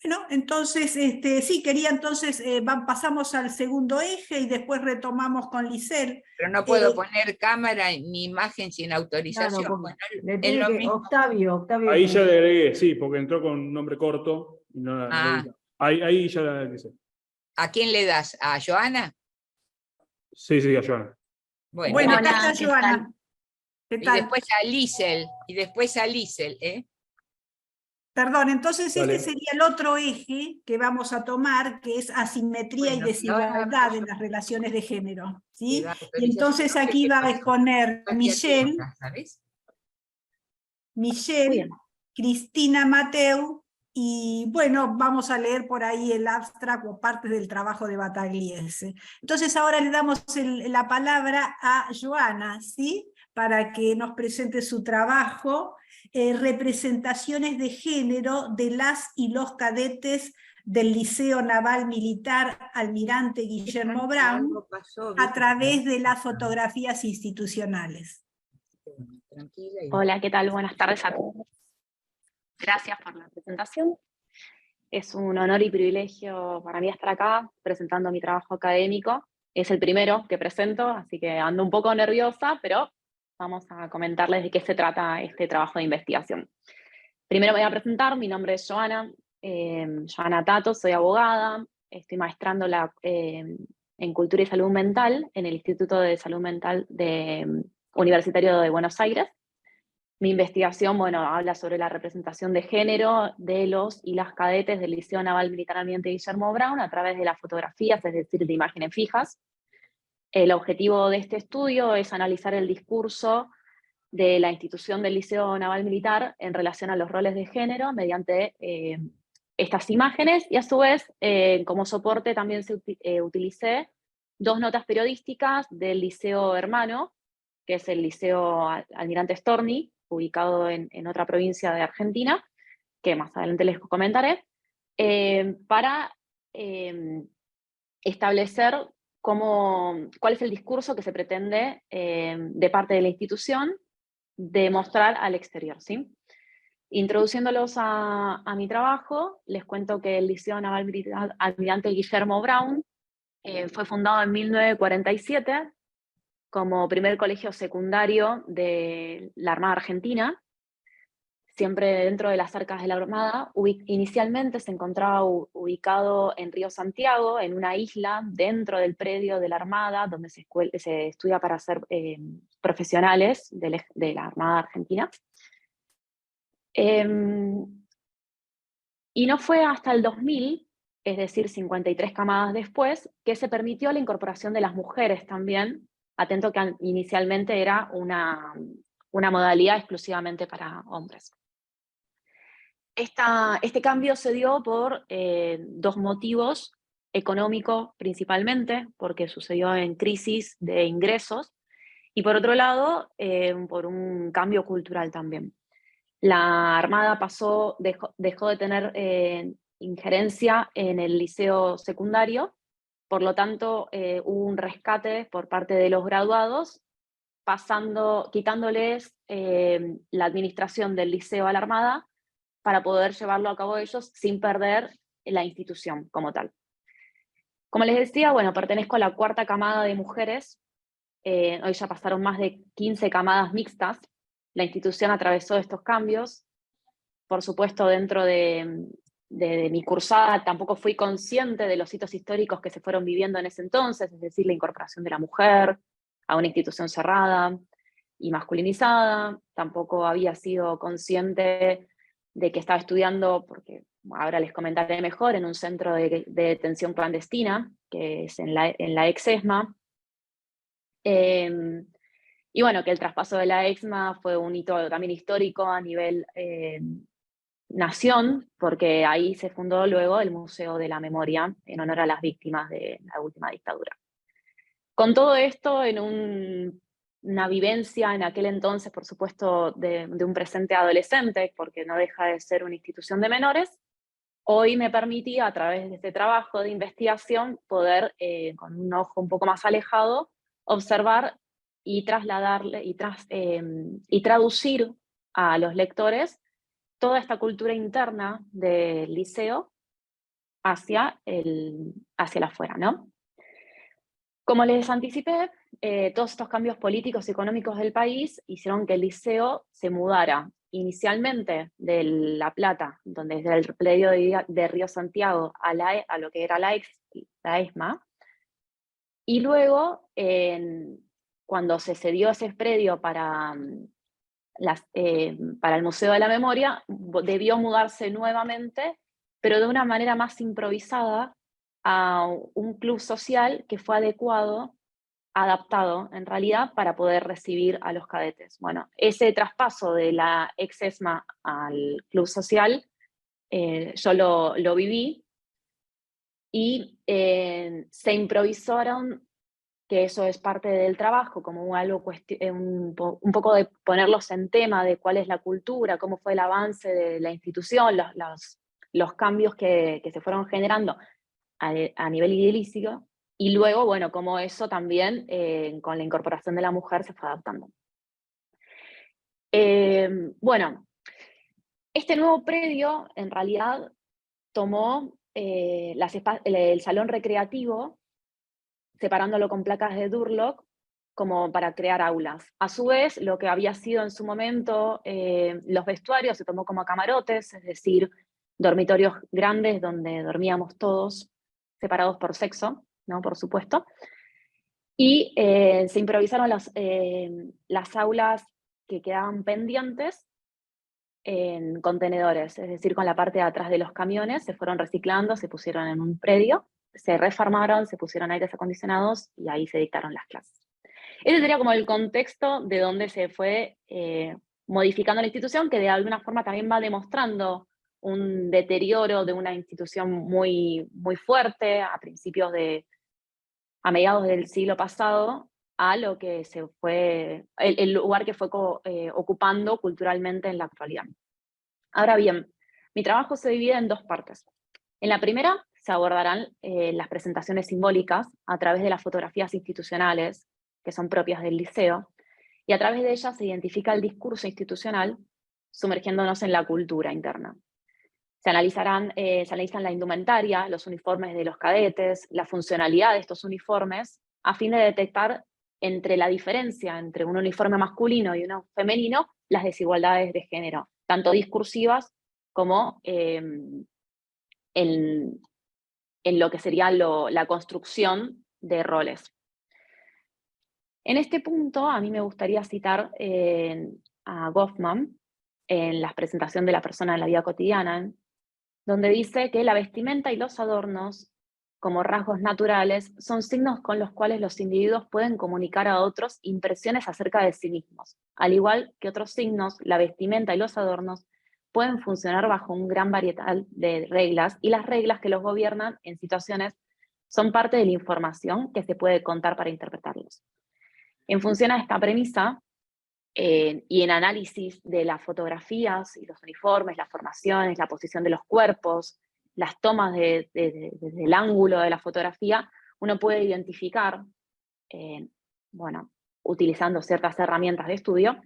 bueno, entonces sí, quería entonces, pasamos al segundo eje y después retomamos con Lisel. Pero no puedo poner cámara ni imagen sin autorización. Claro, Bueno, le es tiene lo que, mismo. Octavio Ahí tiene ya le que- agregué, sí, porque entró con un nombre corto y no la Ah. vi. Ahí ya la agregué. ¿A quién le das? ¿A Joana? Sí, a Joana. Bueno, acá Hola, está ¿qué Joana. ¿Qué Y tal? después a Lisel, ¿eh? Perdón, entonces Dale. este sería el otro eje que vamos a tomar, que es asimetría y Bueno, desigualdad en las relaciones de género. ¿sí? da Y autorización. entonces No sé aquí qué va a pasó. exponer Michelle, ¿Sabes? Bien. Cristina Mateu, y bueno, vamos a leer por ahí el abstract o partes del trabajo de Battagliese. Entonces ahora le damos la palabra a Joana, ¿sí? Para que nos presente su trabajo, representaciones de género de las y los cadetes del Liceo Naval Militar Almirante Guillermo Brown Algo pasó, a ¿viste? través de las fotografías institucionales. Tranquila y... Hola, ¿qué tal? Buenas tardes a todos. Gracias por la presentación. Es un honor y privilegio para mí estar acá presentando mi trabajo académico. Es el primero que presento, así que ando un poco nerviosa, pero vamos a comentarles de qué se trata este trabajo de investigación. Primero me voy a presentar, mi nombre es Joana, Joana Tato, soy abogada, estoy maestrando en Cultura y Salud Mental en el Instituto de Salud Mental Universitario de Buenos Aires. Mi investigación, bueno, habla sobre la representación de género de los y las cadetes del Liceo Naval Militar Almirante Guillermo Brown a través de las fotografías, es decir, de imágenes fijas. El objetivo de este estudio es analizar el discurso de la institución del Liceo Naval Militar en relación a los roles de género mediante estas imágenes, y a su vez, como soporte también utilicé dos notas periodísticas del Liceo Hermano, que es el Liceo Almirante Storni, ubicado en otra provincia de Argentina, que más adelante les comentaré, para establecer cuál es el discurso que se pretende de parte de la institución de mostrar al exterior, ¿sí? Introduciéndolos a mi trabajo, les cuento que el Liceo Naval Militar Almirante Guillermo Brown fue fundado en 1947 como primer colegio secundario de la Armada Argentina, siempre dentro de las arcas de la Armada. Inicialmente se encontraba ubicado en Río Santiago, en una isla dentro del predio de la Armada, donde se estudia para ser profesionales de la Armada Argentina. Y no fue hasta el 2000 es decir, 53 camadas después, que se permitió la incorporación de las mujeres también, atento que inicialmente era una modalidad exclusivamente para hombres. Este cambio se dio por dos motivos: económico principalmente, porque sucedió en crisis de ingresos, y por otro lado, por un cambio cultural también. La Armada dejó de tener injerencia en el liceo secundario, por lo tanto hubo un rescate por parte de los graduados, quitándoles la administración del liceo a la Armada para poder llevarlo a cabo ellos sin perder la institución como tal. Como les decía, bueno, pertenezco a la cuarta camada de mujeres. Hoy ya pasaron más de 15 camadas mixtas. La institución atravesó estos cambios. Por supuesto, dentro de mi cursada tampoco fui consciente de los hitos históricos que se fueron viviendo en ese entonces, es decir, la incorporación de la mujer a una institución cerrada y masculinizada. Tampoco había sido consciente de que estaba estudiando, porque ahora les comentaré mejor, en un centro de detención clandestina, que es en la ex-ESMA. Y bueno, que el traspaso de la ESMA fue un hito también histórico a nivel nación, porque ahí se fundó luego el Museo de la Memoria en honor a las víctimas de la última dictadura. Con todo esto, en una vivencia en aquel entonces, por supuesto, de un presente adolescente, porque no deja de ser una institución de menores, hoy me permitía, a través de este trabajo de investigación, poder, con un ojo un poco más alejado, observar y trasladarle y traducir a los lectores toda esta cultura interna del liceo hacia el afuera, ¿no? Como les anticipé, todos estos cambios políticos y económicos del país hicieron que el liceo se mudara inicialmente de La Plata, donde es el predio de Río Santiago, a lo que era la ESMA, y luego, cuando se cedió ese predio para el Museo de la Memoria, debió mudarse nuevamente, pero de una manera más improvisada, a un club social que fue adaptado en realidad para poder recibir a los cadetes. Bueno, ese traspaso de la ex-ESMA al club social, yo lo viví, y se improvisaron, que eso es parte del trabajo, como algo un poco de ponerlos en tema de cuál es la cultura, cómo fue el avance de la institución, los cambios que se fueron generando a nivel ideológico, y luego, bueno, cómo eso también, con la incorporación de la mujer, se fue adaptando. Bueno, este nuevo predio, en realidad, tomó el salón recreativo, separándolo con placas de Durlock, como para crear aulas. A su vez, lo que había sido en su momento los vestuarios se tomó como camarotes, es decir, dormitorios grandes donde dormíamos todos, separados por sexo, ¿no? Por supuesto. Y se improvisaron las aulas que quedaban pendientes en contenedores, es decir, con la parte de atrás de los camiones, se fueron reciclando, se pusieron en un predio, se reformaron, se pusieron aires acondicionados y ahí se dictaron las clases. Ese sería como el contexto de donde se fue modificando la institución, que de alguna forma también va demostrando un deterioro de una institución muy, muy fuerte a mediados del siglo pasado, a lo que el lugar que fue ocupando culturalmente en la actualidad. Ahora bien, mi trabajo se divide en dos partes. En la primera se abordarán las presentaciones simbólicas a través de las fotografías institucionales, que son propias del liceo, y a través de ellas se identifica el discurso institucional, sumergiéndonos en la cultura interna. Se analizan la indumentaria, los uniformes de los cadetes, la funcionalidad de estos uniformes, a fin de detectar entre la diferencia entre un uniforme masculino y uno femenino, las desigualdades de género, tanto discursivas como en lo que sería la construcción de roles. En este punto, a mí me gustaría citar a Goffman en la presentación de la persona en la vida cotidiana, donde dice que la vestimenta y los adornos, como rasgos naturales, son signos con los cuales los individuos pueden comunicar a otros impresiones acerca de sí mismos. Al igual que otros signos, la vestimenta y los adornos pueden funcionar bajo un gran variedad de reglas, y las reglas que los gobiernan en situaciones son parte de la información que se puede contar para interpretarlos. En función a esta premisa, y en análisis de las fotografías y los uniformes, las formaciones, la posición de los cuerpos, las tomas desde el ángulo de la fotografía, uno puede identificar, bueno, utilizando ciertas herramientas de estudio,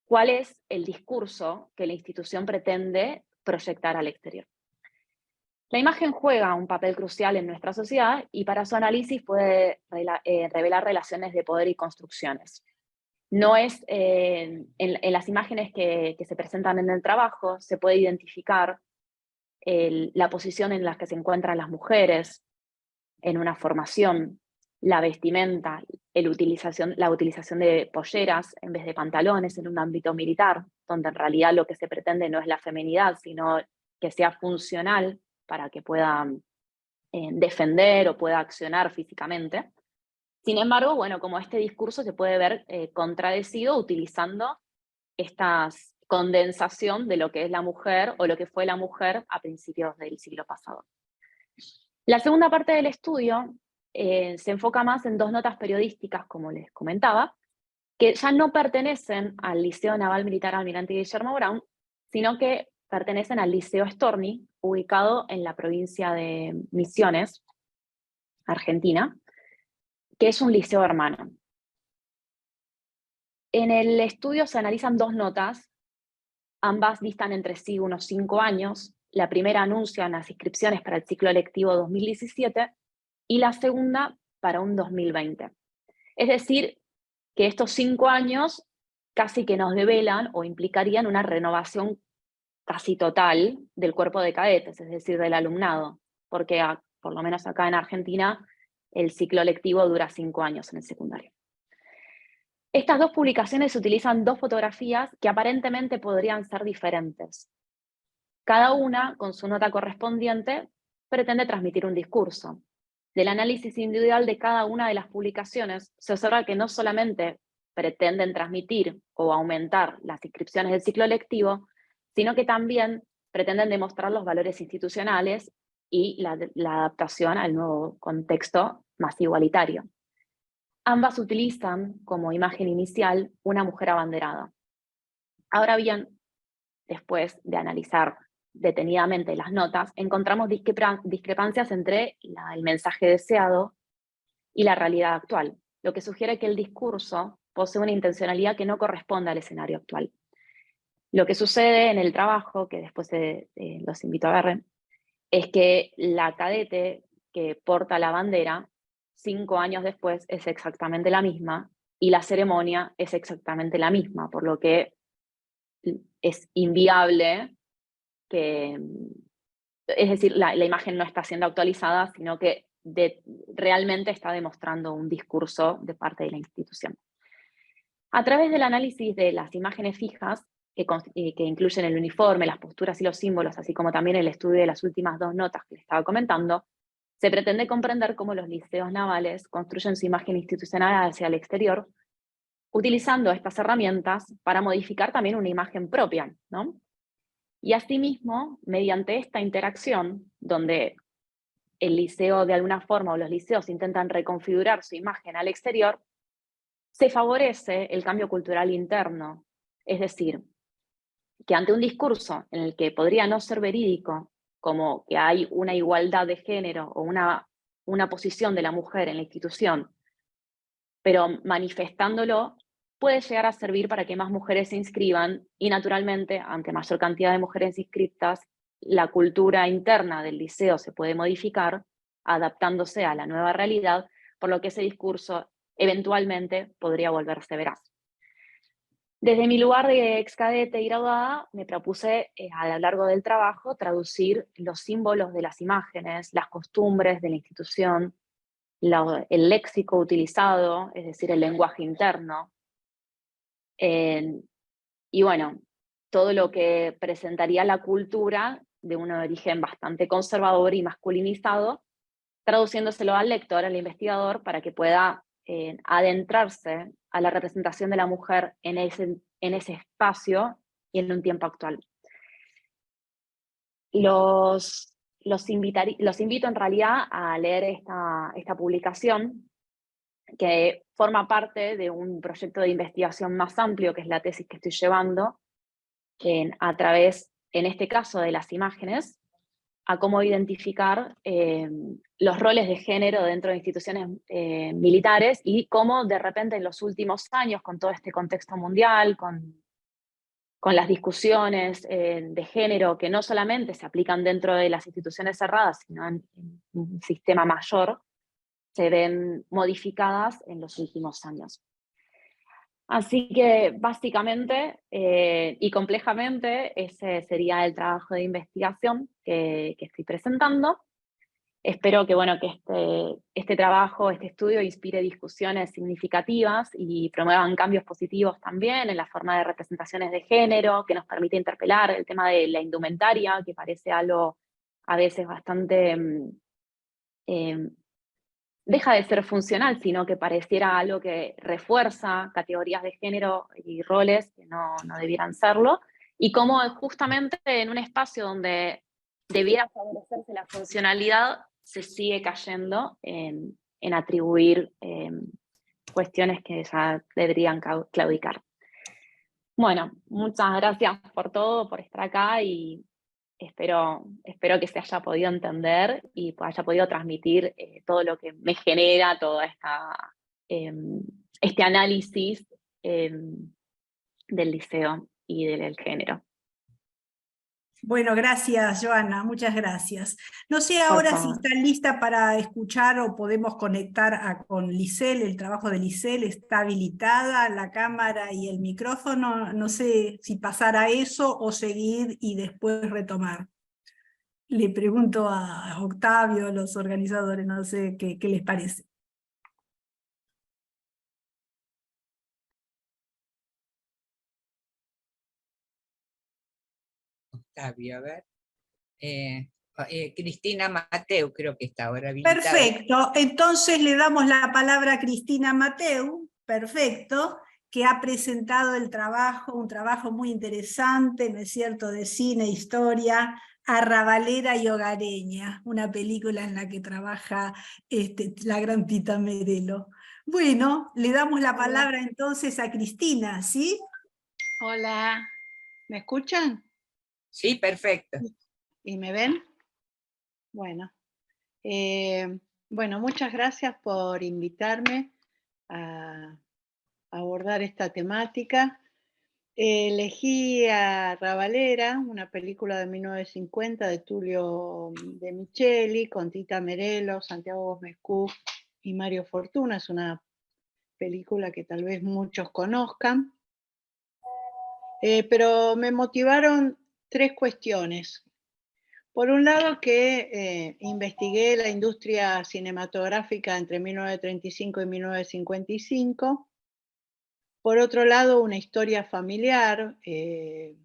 cuál es el discurso que la institución pretende proyectar al exterior. La imagen juega un papel crucial en nuestra sociedad y para su análisis puede revelar relaciones de poder y construcciones. No es, en las imágenes que se presentan en el trabajo, se puede identificar la posición en la que se encuentran las mujeres en una formación, la vestimenta, la utilización de polleras en vez de pantalones en un ámbito militar, donde en realidad lo que se pretende no es la feminidad, sino que sea funcional para que pueda defender o pueda accionar físicamente. Sin embargo, bueno, como este discurso se puede ver contradecido utilizando esta condensación de lo que es la mujer o lo que fue la mujer a principios del siglo pasado. La segunda parte del estudio se enfoca más en dos notas periodísticas, como les comentaba, que ya no pertenecen al Liceo Naval Militar Almirante Guillermo Brown, sino que pertenecen al Liceo Storni, ubicado en la provincia de Misiones, Argentina, que es un liceo hermano. En el estudio se analizan dos notas, ambas distan entre sí unos 5 años. La primera anuncia las inscripciones para el ciclo lectivo 2017 y la segunda para un 2020. Es decir, que estos 5 años casi que nos develan o implicarían una renovación casi total del cuerpo de cadetes, es decir, del alumnado, porque por lo menos acá en Argentina el ciclo lectivo dura 5 años en el secundario. Estas dos publicaciones utilizan dos fotografías que aparentemente podrían ser diferentes. Cada una, con su nota correspondiente, pretende transmitir un discurso. Del análisis individual de cada una de las publicaciones, se observa que no solamente pretenden transmitir o aumentar las inscripciones del ciclo lectivo, sino que también pretenden demostrar los valores institucionales y la adaptación al nuevo contexto más igualitario. Ambas utilizan como imagen inicial una mujer abanderada. Ahora bien, después de analizar detenidamente las notas, encontramos discrepancias entre el mensaje deseado y la realidad actual, lo que sugiere que el discurso posee una intencionalidad que no corresponde al escenario actual. Lo que sucede en el trabajo, que después los invito a ver, es que la cadete que porta la bandera, 5 años después, es exactamente la misma, y la ceremonia es exactamente la misma, por lo que es inviable que, es decir, la imagen no está siendo actualizada, sino que realmente está demostrando un discurso de parte de la institución. A través del análisis de las imágenes fijas, que incluyen el uniforme, las posturas y los símbolos, así como también el estudio de las últimas dos notas que les estaba comentando, se pretende comprender cómo los liceos navales construyen su imagen institucional hacia el exterior, utilizando estas herramientas para modificar también una imagen propia, ¿no? Y asimismo, mediante esta interacción, donde el liceo de alguna forma o los liceos intentan reconfigurar su imagen al exterior, se favorece el cambio cultural interno. Es decir, que ante un discurso en el que podría no ser verídico, como que hay una igualdad de género o una posición de la mujer en la institución, pero manifestándolo, puede llegar a servir para que más mujeres se inscriban y naturalmente, ante mayor cantidad de mujeres inscritas, la cultura interna del liceo se puede modificar, adaptándose a la nueva realidad, por lo que ese discurso eventualmente podría volverse veraz. Desde mi lugar de excadete y graduada, me propuse a lo largo del trabajo traducir los símbolos de las imágenes, las costumbres de la institución, el léxico utilizado, es decir, el lenguaje interno, y bueno, todo lo que presentaría la cultura de un origen bastante conservador y masculinizado, traduciéndoselo al lector, al investigador, para que pueda adentrarse a la representación de la mujer en ese espacio y en un tiempo actual. Los invito en realidad a leer esta publicación, que forma parte de un proyecto de investigación más amplio, que es la tesis que estoy llevando, a través, en este caso, de las imágenes, a cómo identificar los roles de género dentro de instituciones militares y cómo de repente en los últimos años, con todo este contexto mundial, con las discusiones de género que no solamente se aplican dentro de las instituciones cerradas, sino en un sistema mayor, se ven modificadas en los últimos años. Así que básicamente y complejamente ese sería el trabajo de investigación que estoy presentando. Espero que, bueno, que este trabajo, este estudio inspire discusiones significativas y promuevan cambios positivos también en la forma de representaciones de género, que nos permite interpelar el tema de la indumentaria, que parece algo a veces bastante deja de ser funcional, sino que pareciera algo que refuerza categorías de género y roles que no debieran serlo, y cómo justamente en un espacio donde debiera favorecerse la funcionalidad, se sigue cayendo en atribuir cuestiones que ya deberían claudicar. Bueno, muchas gracias por todo, por estar acá, y espero que se haya podido entender y haya podido transmitir todo lo que me genera todo este análisis del liceo y del género. Bueno, gracias, Joana, muchas gracias. No sé Por ahora si favor. está lista para escuchar o podemos conectar con Lisel, el trabajo de Lisel. ¿Está habilitada la cámara y el micrófono? No sé si pasar a eso o seguir y después retomar. Le pregunto a Octavio, a los organizadores, no sé qué les parece. Octavio, a ver. Cristina Mateu creo que está ahora habilitada. Perfecto, entonces le damos la palabra a Cristina Mateu, perfecto, que ha presentado el trabajo, un trabajo muy interesante, ¿no es cierto?, de cine, historia, arrabalera y hogareña, una película en la que trabaja la gran Tita Merelo. Bueno, le damos la palabra entonces a Cristina, ¿sí? Hola, ¿me escuchan? Sí, perfecto. ¿Y me ven? Bueno, muchas gracias por invitarme a abordar esta temática. Elegí a Arrabalera, una película de 1950 de Tullio De Micheli, con Tita Merelo, Santiago Bosmescu y Mario Fortuna. Es una película que tal vez muchos conozcan. Pero me motivaron tres cuestiones. Por un lado, que investigué la industria cinematográfica entre 1935 y 1955. Por otro lado, una historia familiar en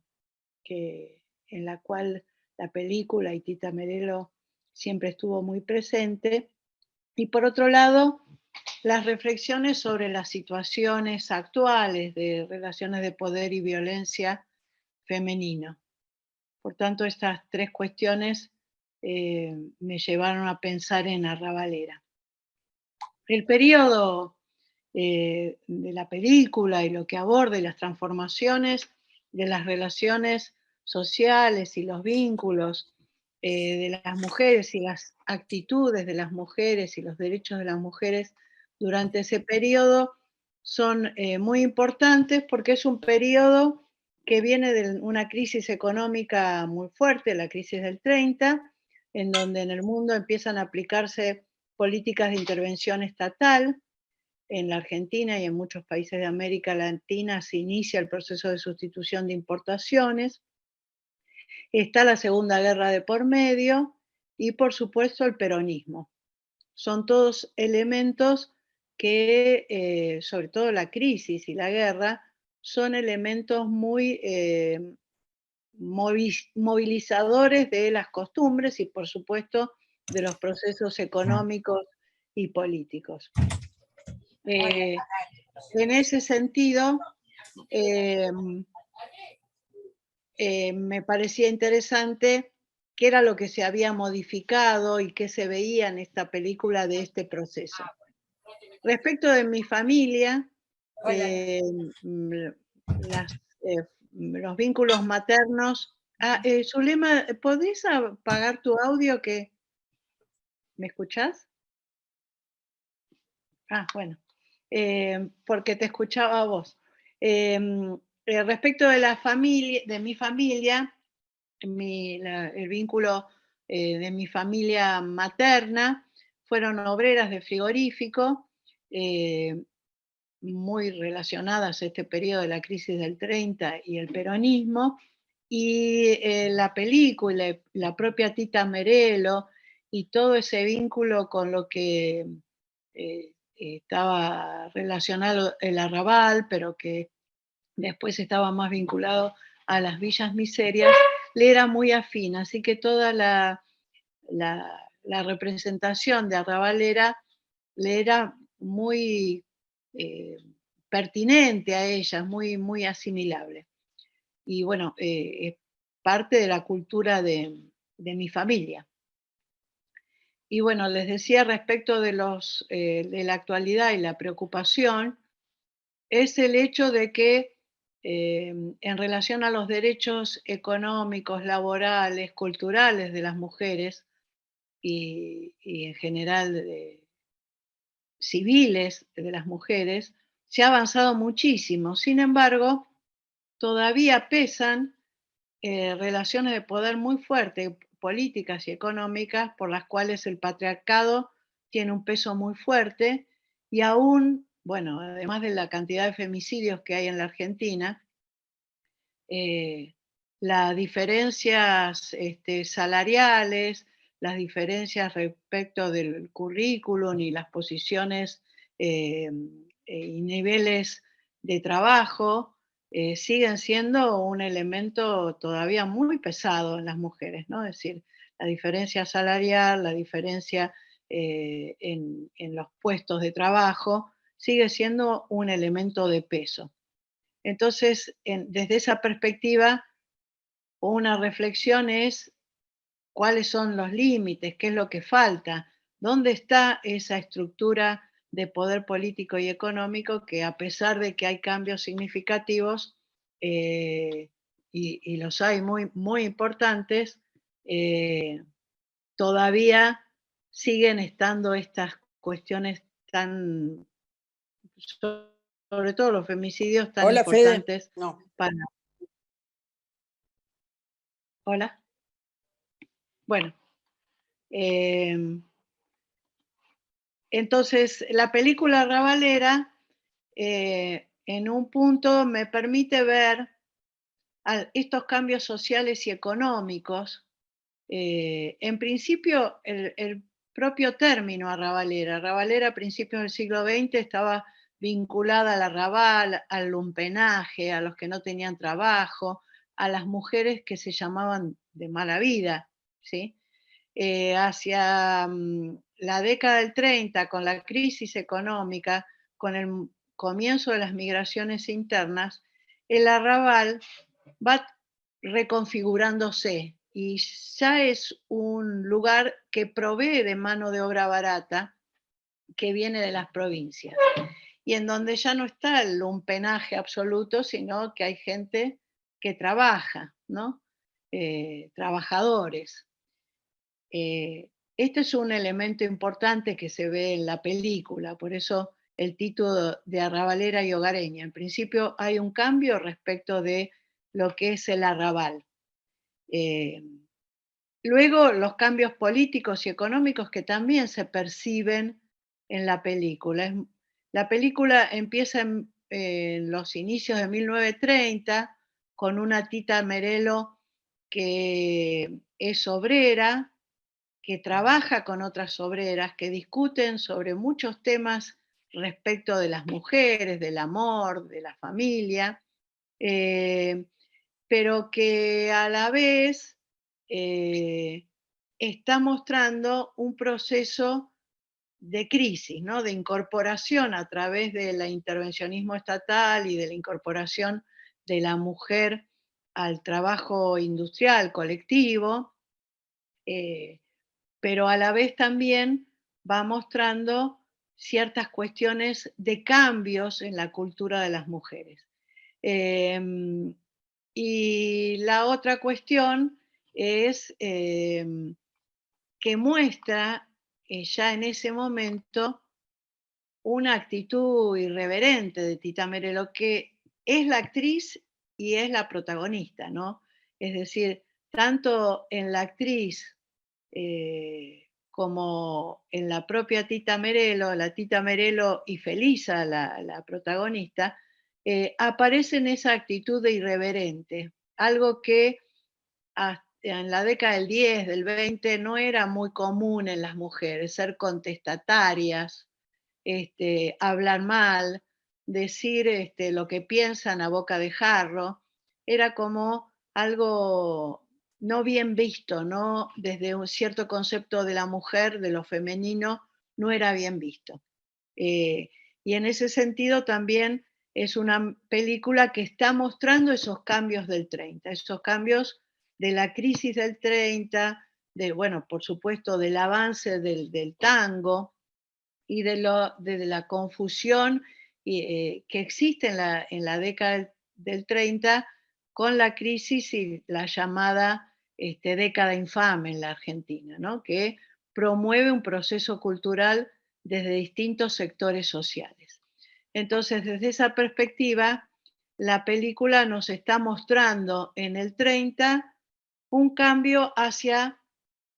la cual la película y Tita Merelo siempre estuvo muy presente. Y por otro lado, las reflexiones sobre las situaciones actuales de relaciones de poder y violencia femenino. Por tanto, estas tres cuestiones me llevaron a pensar en Arrabalera. El periodo de la película y lo que aborda y las transformaciones de las relaciones sociales y los vínculos de las mujeres y las actitudes de las mujeres y los derechos de las mujeres durante ese periodo son muy importantes, porque es un periodo que viene de una crisis económica muy fuerte, la crisis del 30, en donde en el mundo empiezan a aplicarse políticas de intervención estatal. En la Argentina y en muchos países de América Latina se inicia el proceso de sustitución de importaciones. Está la Segunda Guerra de por medio y, por supuesto, el peronismo. Son todos elementos que, sobre todo la crisis y la guerra, son elementos muy movilizadores de las costumbres y, por supuesto, de los procesos económicos y políticos. En ese sentido, me parecía interesante qué era lo que se había modificado y qué se veía en esta película de este proceso. Respecto de mi familia, los vínculos maternos. Zulema, ¿podés apagar tu audio? ¿Me escuchás? Bueno, porque te escuchaba a vos. Respecto de mi familia, el vínculo de mi familia materna fueron obreras de frigorífico, muy relacionadas a este periodo de la crisis del 30 y el peronismo, y la película, la propia Tita Merelo, y todo ese vínculo con lo que estaba relacionado el arrabal, pero que después estaba más vinculado a las villas miserias, le era muy afín, así que toda la representación de arrabalera le era muy pertinente a ellas, muy, muy asimilable. Y bueno, es parte de la cultura de mi familia. Y bueno, les decía respecto de la actualidad y la preocupación, es el hecho de que en relación a los derechos económicos, laborales, culturales de las mujeres y en general civiles de las mujeres, se ha avanzado muchísimo. Sin embargo, todavía pesan relaciones de poder muy fuertes, políticas y económicas, por las cuales el patriarcado tiene un peso muy fuerte, y aún, bueno, además de la cantidad de femicidios que hay en la Argentina, las diferencias salariales, las diferencias respecto del currículum y las posiciones y niveles de trabajo siguen siendo un elemento todavía muy pesado en las mujeres, ¿no? Es decir, la diferencia salarial, la diferencia en los puestos de trabajo, sigue siendo un elemento de peso. Entonces, desde esa perspectiva, una reflexión es cuáles son los límites, qué es lo que falta, dónde está esa estructura de poder político y económico que, a pesar de que hay cambios significativos, y los hay muy, muy importantes, todavía siguen estando estas cuestiones tan, sobre todo los femicidios, tan Hola, Fede. importantes No. para... Hola. Bueno, entonces la película Arrabalera en un punto me permite ver estos cambios sociales y económicos. En principio, el propio término arrabalera a principios del siglo XX estaba vinculada al arrabal, al lumpenaje, a los que no tenían trabajo, a las mujeres que se llamaban de mala vida, ¿sí? Hacia la década del 30, con la crisis económica, con el comienzo de las migraciones internas, el arrabal va reconfigurándose y ya es un lugar que provee de mano de obra barata que viene de las provincias, y en donde ya no está el lumpenaje absoluto, sino que hay gente que trabaja, ¿no? Trabajadores. Este es un elemento importante que se ve en la película, por eso el título de Arrabalera y Hogareña. En principio hay un cambio respecto de lo que es el arrabal. Luego los cambios políticos y económicos que también se perciben en la película. La película empieza en los inicios de 1930 con una Tita Merelo que es obrera, que trabaja con otras obreras, que discuten sobre muchos temas respecto de las mujeres, del amor, de la familia. pero que a la vez está mostrando un proceso de crisis, ¿no? De incorporación a través del intervencionismo estatal y de la incorporación de la mujer al trabajo industrial colectivo, pero a la vez también va mostrando ciertas cuestiones de cambios en la cultura de las mujeres. Y la otra cuestión es que muestra ya en ese momento una actitud irreverente de Tita Merello, que es la actriz y es la protagonista, ¿no? Es decir, tanto en la actriz como en la propia Tita Merello y Felisa, la protagonista, aparece en esa actitud de irreverente, algo que en la década del 10, del 20, no era muy común en las mujeres, ser contestatarias, hablar mal, decir lo que piensan a boca de jarro, era como algo no bien visto, ¿no? Desde un cierto concepto de la mujer, de lo femenino, no era bien visto. Y en ese sentido también es una película que está mostrando esos cambios del 30, esos cambios de la crisis del 30, bueno, por supuesto, del avance del tango y de la confusión que existe en la década del 30 con la crisis y la llamada década infame en la Argentina, ¿no? Que promueve un proceso cultural desde distintos sectores sociales. Entonces, desde esa perspectiva, la película nos está mostrando en el 30 un cambio hacia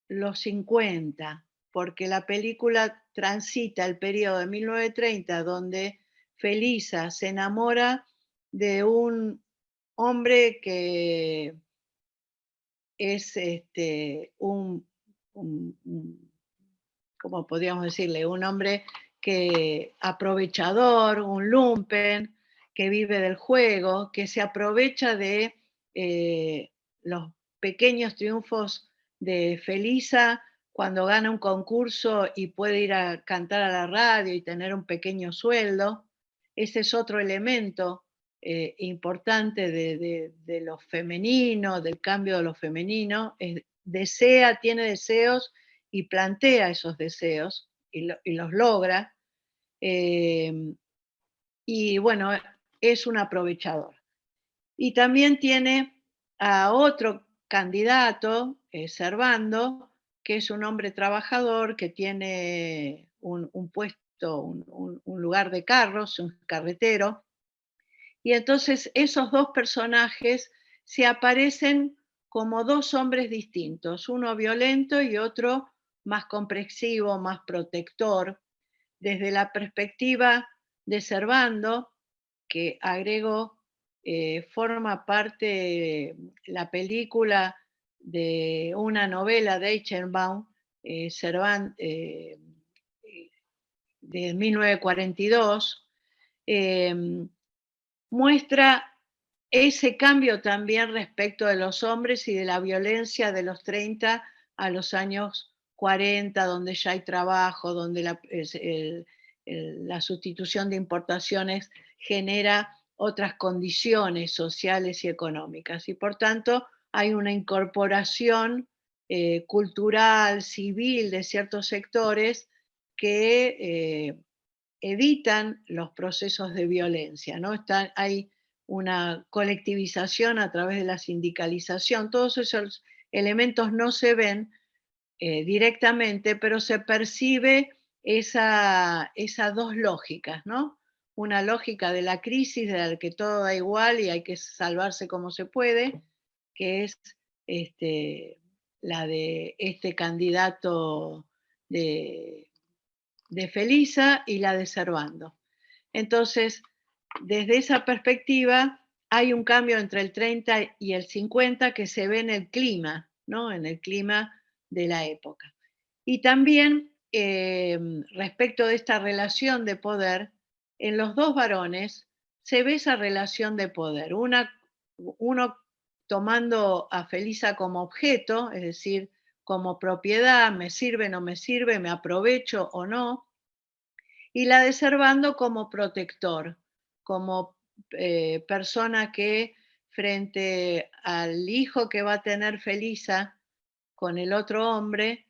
los 50, porque la película transita el periodo de 1930, donde Felisa se enamora de un hombre que es ¿cómo podríamos decirle? Un hombre que aprovechador, un lumpen, que vive del juego, que se aprovecha de los pequeños triunfos de Felisa cuando gana un concurso y puede ir a cantar a la radio y tener un pequeño sueldo. Ese es otro elemento importante de lo femenino, del cambio de lo femenino. Tiene deseos y plantea esos deseos y los logra. Y bueno, es un aprovechador. Y también tiene a otro candidato, Servando, que es un hombre trabajador que tiene un puesto, un lugar de carros, un carretero. Y entonces esos dos personajes se aparecen como dos hombres distintos, uno violento y otro más comprensivo, más protector. Desde la perspectiva de Servando, que agrego, forma parte la película de una novela de Eichenbaum, de 1942, muestra ese cambio también respecto de los hombres y de la violencia de los 30 a los años 40, donde ya hay trabajo, donde la sustitución de importaciones genera otras condiciones sociales y económicas. Y por tanto hay una incorporación cultural, civil de ciertos sectores que evitan los procesos de violencia, ¿no? Hay una colectivización a través de la sindicalización. Todos esos elementos no se ven directamente, pero se percibe esas dos lógicas, ¿no? Una lógica de la crisis, de la que todo da igual y hay que salvarse como se puede, que es la de este candidato de Felisa y la de Servando. Entonces, desde esa perspectiva, hay un cambio entre el 30 y el 50 que se ve en el clima, ¿no? En el clima de la época. Y también, respecto de esta relación de poder, en los dos varones se ve esa relación de poder. Uno tomando a Felisa como objeto, es decir, como propiedad, me sirve, no me sirve, me aprovecho o no, y la de Servando como protector, como persona que frente al hijo que va a tener Felisa con el otro hombre,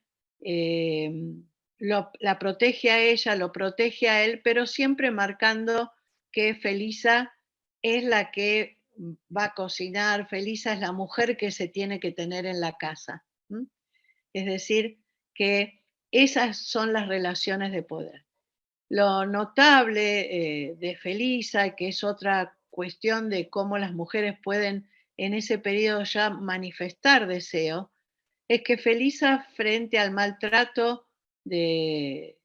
la protege a ella, lo protege a él, pero siempre marcando que Felisa es la que va a cocinar, Felisa es la mujer que se tiene que tener en la casa. Es decir, que esas son las relaciones de poder. Lo notable de Felisa, que es otra cuestión de cómo las mujeres pueden en ese periodo ya manifestar deseo, es que Felisa, frente al maltrato de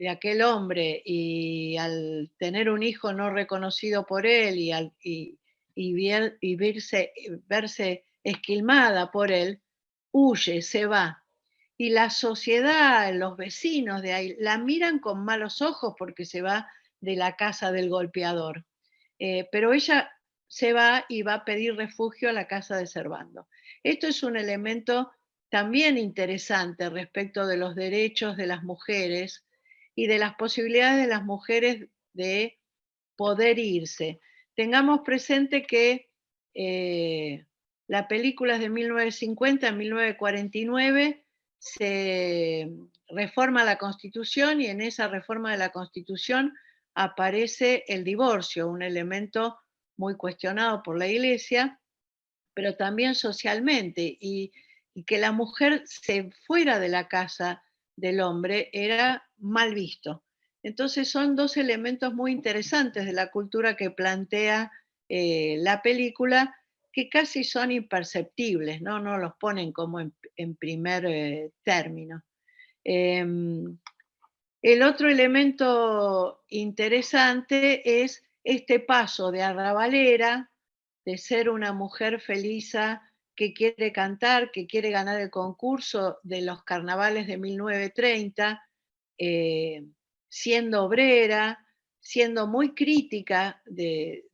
aquel hombre y al tener un hijo no reconocido por él y verse esquilmada por él, huye, se va. Y la sociedad, los vecinos de ahí, la miran con malos ojos porque se va de la casa del golpeador. Pero ella se va y va a pedir refugio a la casa de Servando. Esto es un elemento también interesante respecto de los derechos de las mujeres y de las posibilidades de las mujeres de poder irse. Tengamos presente que la película es de 1950, en 1949 se reforma la Constitución y en esa reforma de la Constitución aparece el divorcio, un elemento muy cuestionado por la Iglesia, pero también socialmente, y que la mujer se fuera de la casa del hombre era mal visto. Entonces son dos elementos muy interesantes de la cultura que plantea la película, que casi son imperceptibles, no los ponen como en primer término. El otro elemento interesante es este paso de arrabalera, de ser una mujer Felisa que quiere cantar, que quiere ganar el concurso de los carnavales de 1930, siendo obrera, siendo muy crítica de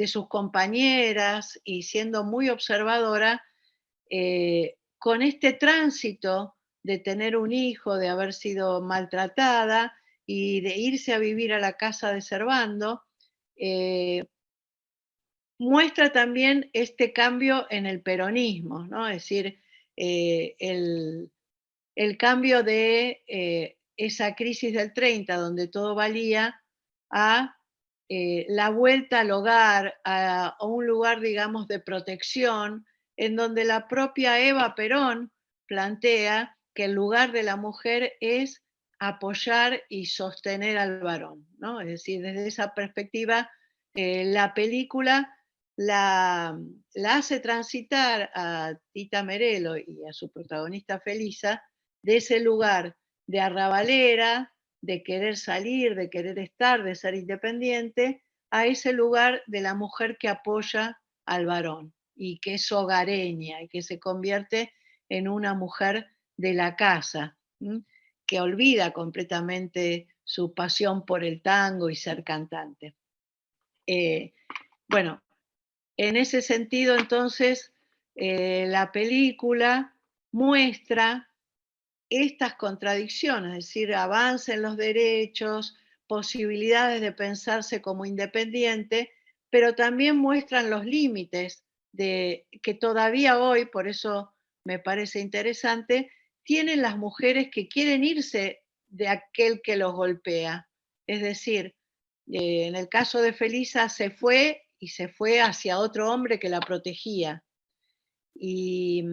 sus compañeras y siendo muy observadora, con este tránsito de tener un hijo, de haber sido maltratada y de irse a vivir a la casa de Servando, muestra también este cambio en el peronismo, ¿no? Es decir, el cambio de esa crisis del 30, donde todo valía, a la vuelta al hogar, a un lugar, digamos, de protección, en donde la propia Eva Perón plantea que el lugar de la mujer es apoyar y sostener al varón, ¿no? Es decir, desde esa perspectiva, la película la hace transitar a Tita Merelo y a su protagonista Felisa de ese lugar de arrabalera, de querer salir, de querer estar, de ser independiente, a ese lugar de la mujer que apoya al varón y que es hogareña y que se convierte en una mujer de la casa, que olvida completamente su pasión por el tango y ser cantante. Bueno, en ese sentido, entonces, la película muestra estas contradicciones, es decir, avance en los derechos, posibilidades de pensarse como independiente, pero también muestran los límites de que todavía hoy, por eso me parece interesante, tienen las mujeres que quieren irse de aquel que los golpea. Es decir, en el caso de Felisa se fue y se fue hacia otro hombre que la protegía. Y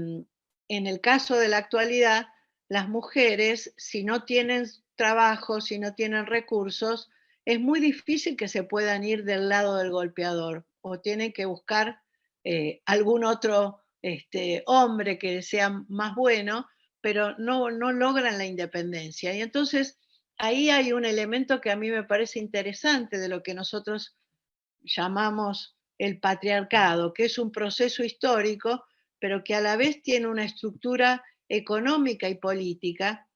en el caso de la actualidad, las mujeres, si no tienen trabajo, si no tienen recursos, es muy difícil que se puedan ir del lado del golpeador o tienen que buscar algún otro hombre que sea más bueno, pero no logran la independencia. Y entonces ahí hay un elemento que a mí me parece interesante de lo que nosotros llamamos el patriarcado, que es un proceso histórico, pero que a la vez tiene una estructura económica y política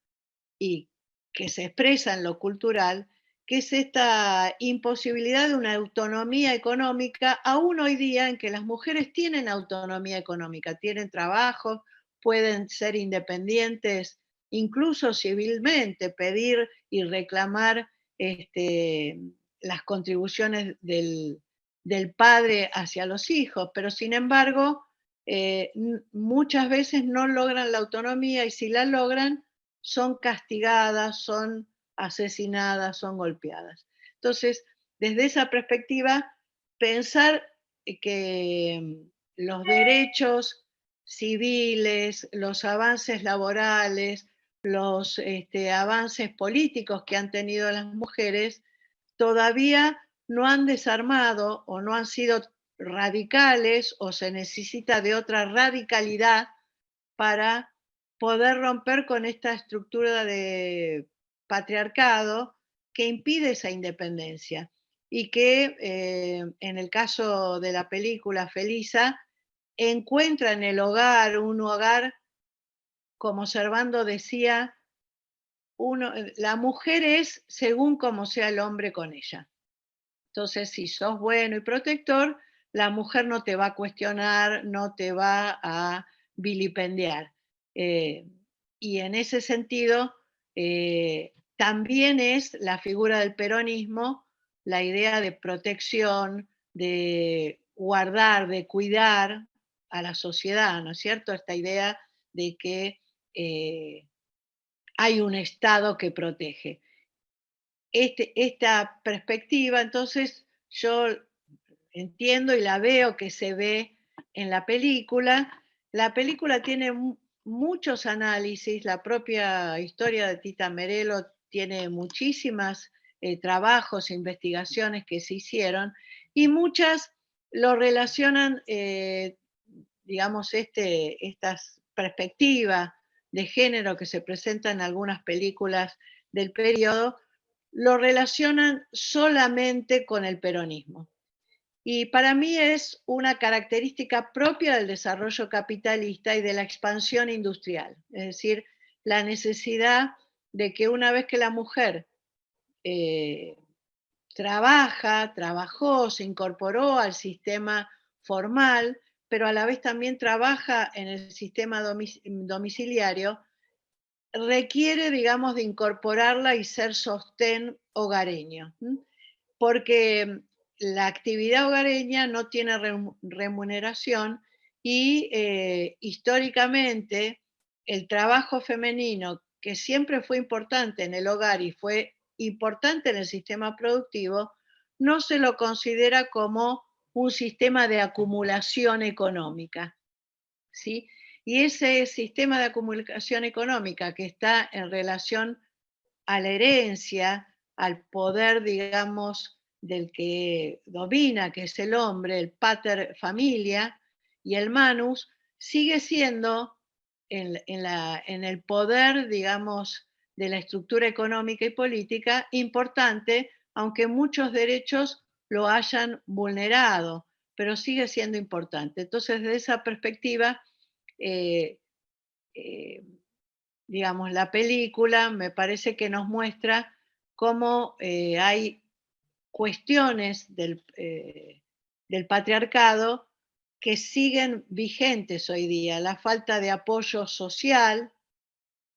y que se expresa en lo cultural, que es esta imposibilidad de una autonomía económica, aún hoy día en que las mujeres tienen autonomía económica, tienen trabajo, pueden ser independientes, incluso civilmente, pedir y reclamar las contribuciones del padre hacia los hijos, pero sin embargo, muchas veces no logran la autonomía, y si la logran, son castigadas, son asesinadas, son golpeadas. Entonces, desde esa perspectiva, pensar que los derechos civiles, los avances laborales, los avances políticos que han tenido las mujeres, todavía no han desarmado o no han sido radicales, o se necesita de otra radicalidad para poder romper con esta estructura de patriarcado que impide esa independencia, y que en el caso de la película Felisa encuentra en el hogar un hogar, como Servando decía, la mujer es según como sea el hombre con ella. Entonces, si sos bueno y protector, la mujer no te va a cuestionar, no te va a vilipendiar. Y en ese sentido, también es la figura del peronismo la idea de protección, de guardar, de cuidar a la sociedad, ¿no es cierto? Esta idea de que hay un Estado que protege. Esta perspectiva, entonces, yo entiendo y la veo que se ve en la película. La película tiene muchos análisis, la propia historia de Tita Merello tiene muchísimos trabajos e investigaciones que se hicieron, y muchas lo relacionan, digamos, estas perspectivas de género que se presentan en algunas películas del periodo, lo relacionan solamente con el peronismo. Y para mí es una característica propia del desarrollo capitalista y de la expansión industrial. Es decir, la necesidad de que una vez que la mujer trabajó, se incorporó al sistema formal, pero a la vez también trabaja en el sistema domiciliario, requiere, digamos, de incorporarla y ser sostén hogareño, porque la actividad hogareña no tiene remuneración, y históricamente el trabajo femenino, que siempre fue importante en el hogar y fue importante en el sistema productivo, no se lo considera como un sistema de acumulación económica, ¿sí? Y ese sistema de acumulación económica que está en relación a la herencia, al poder, digamos, del que domina, que es el hombre, el pater familia, y el manus, sigue siendo en el poder, digamos, de la estructura económica y política importante, aunque muchos derechos lo hayan vulnerado, pero sigue siendo importante. Entonces, desde esa perspectiva, digamos, la película me parece que nos muestra cómo hay cuestiones del patriarcado que siguen vigentes hoy día. La falta de apoyo social,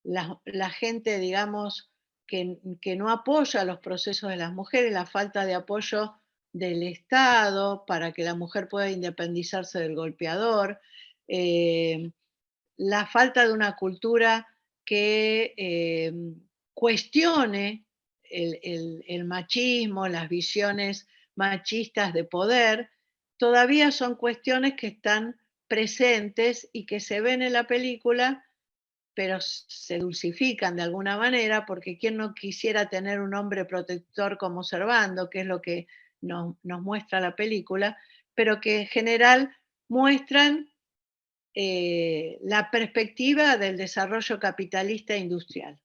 la gente, digamos, que no apoya los procesos de las mujeres, la falta de apoyo del Estado para que la mujer pueda independizarse del golpeador, la falta de una cultura que cuestione el machismo, las visiones machistas de poder, todavía son cuestiones que están presentes y que se ven en la película, pero se dulcifican de alguna manera, porque quién no quisiera tener un hombre protector como Servando, que es lo que nos muestra la película, pero que en general muestran la perspectiva del desarrollo capitalista e industrial.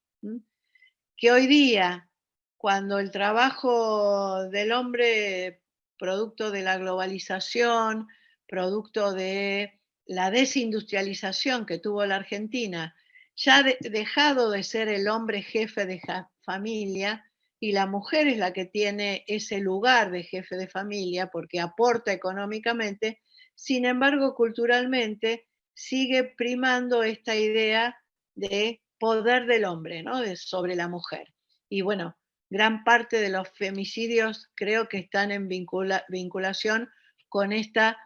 Que hoy día, cuando el trabajo del hombre, producto de la globalización, producto de la desindustrialización que tuvo la Argentina, ya ha dejado de ser el hombre jefe de familia y la mujer es la que tiene ese lugar de jefe de familia porque aporta económicamente. Sin embargo, culturalmente sigue primando esta idea de poder del hombre, ¿no? Sobre la mujer. Y bueno, gran parte de los femicidios creo que están en vinculación con esta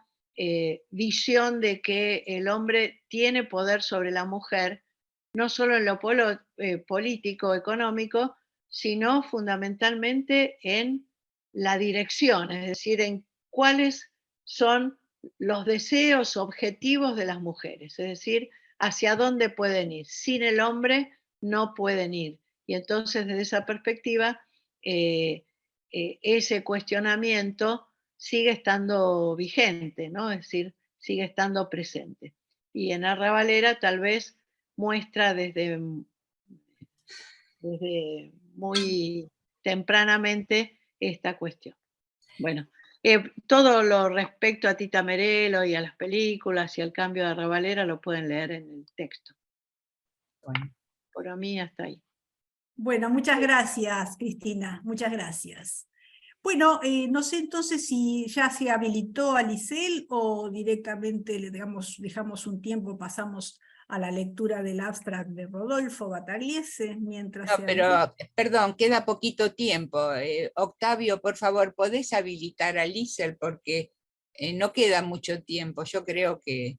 visión de que el hombre tiene poder sobre la mujer, no solo en lo político, económico, sino fundamentalmente en la dirección, es decir, en cuáles son los deseos objetivos de las mujeres, es decir, hacia dónde pueden ir. Sin el hombre no pueden ir. Y entonces, desde esa perspectiva, ese cuestionamiento sigue estando vigente, ¿no? Es decir, sigue estando presente. Y en Arrabalera tal vez muestra desde muy tempranamente esta cuestión. Bueno, todo lo respecto a Tita Merelo y a las películas y al cambio de Arrabalera lo pueden leer en el texto. Bueno, por mí hasta ahí. Bueno, muchas gracias, Cristina, muchas gracias. Bueno, no sé entonces si ya se habilitó a Lisel o directamente le dejamos un tiempo, pasamos a la lectura del abstract de Rodolfo Batagliese mientras No, se pero, habilita. perdón, queda poquito tiempo. Octavio, por favor, ¿podés habilitar a Lisel? Porque no queda mucho tiempo. Yo creo que...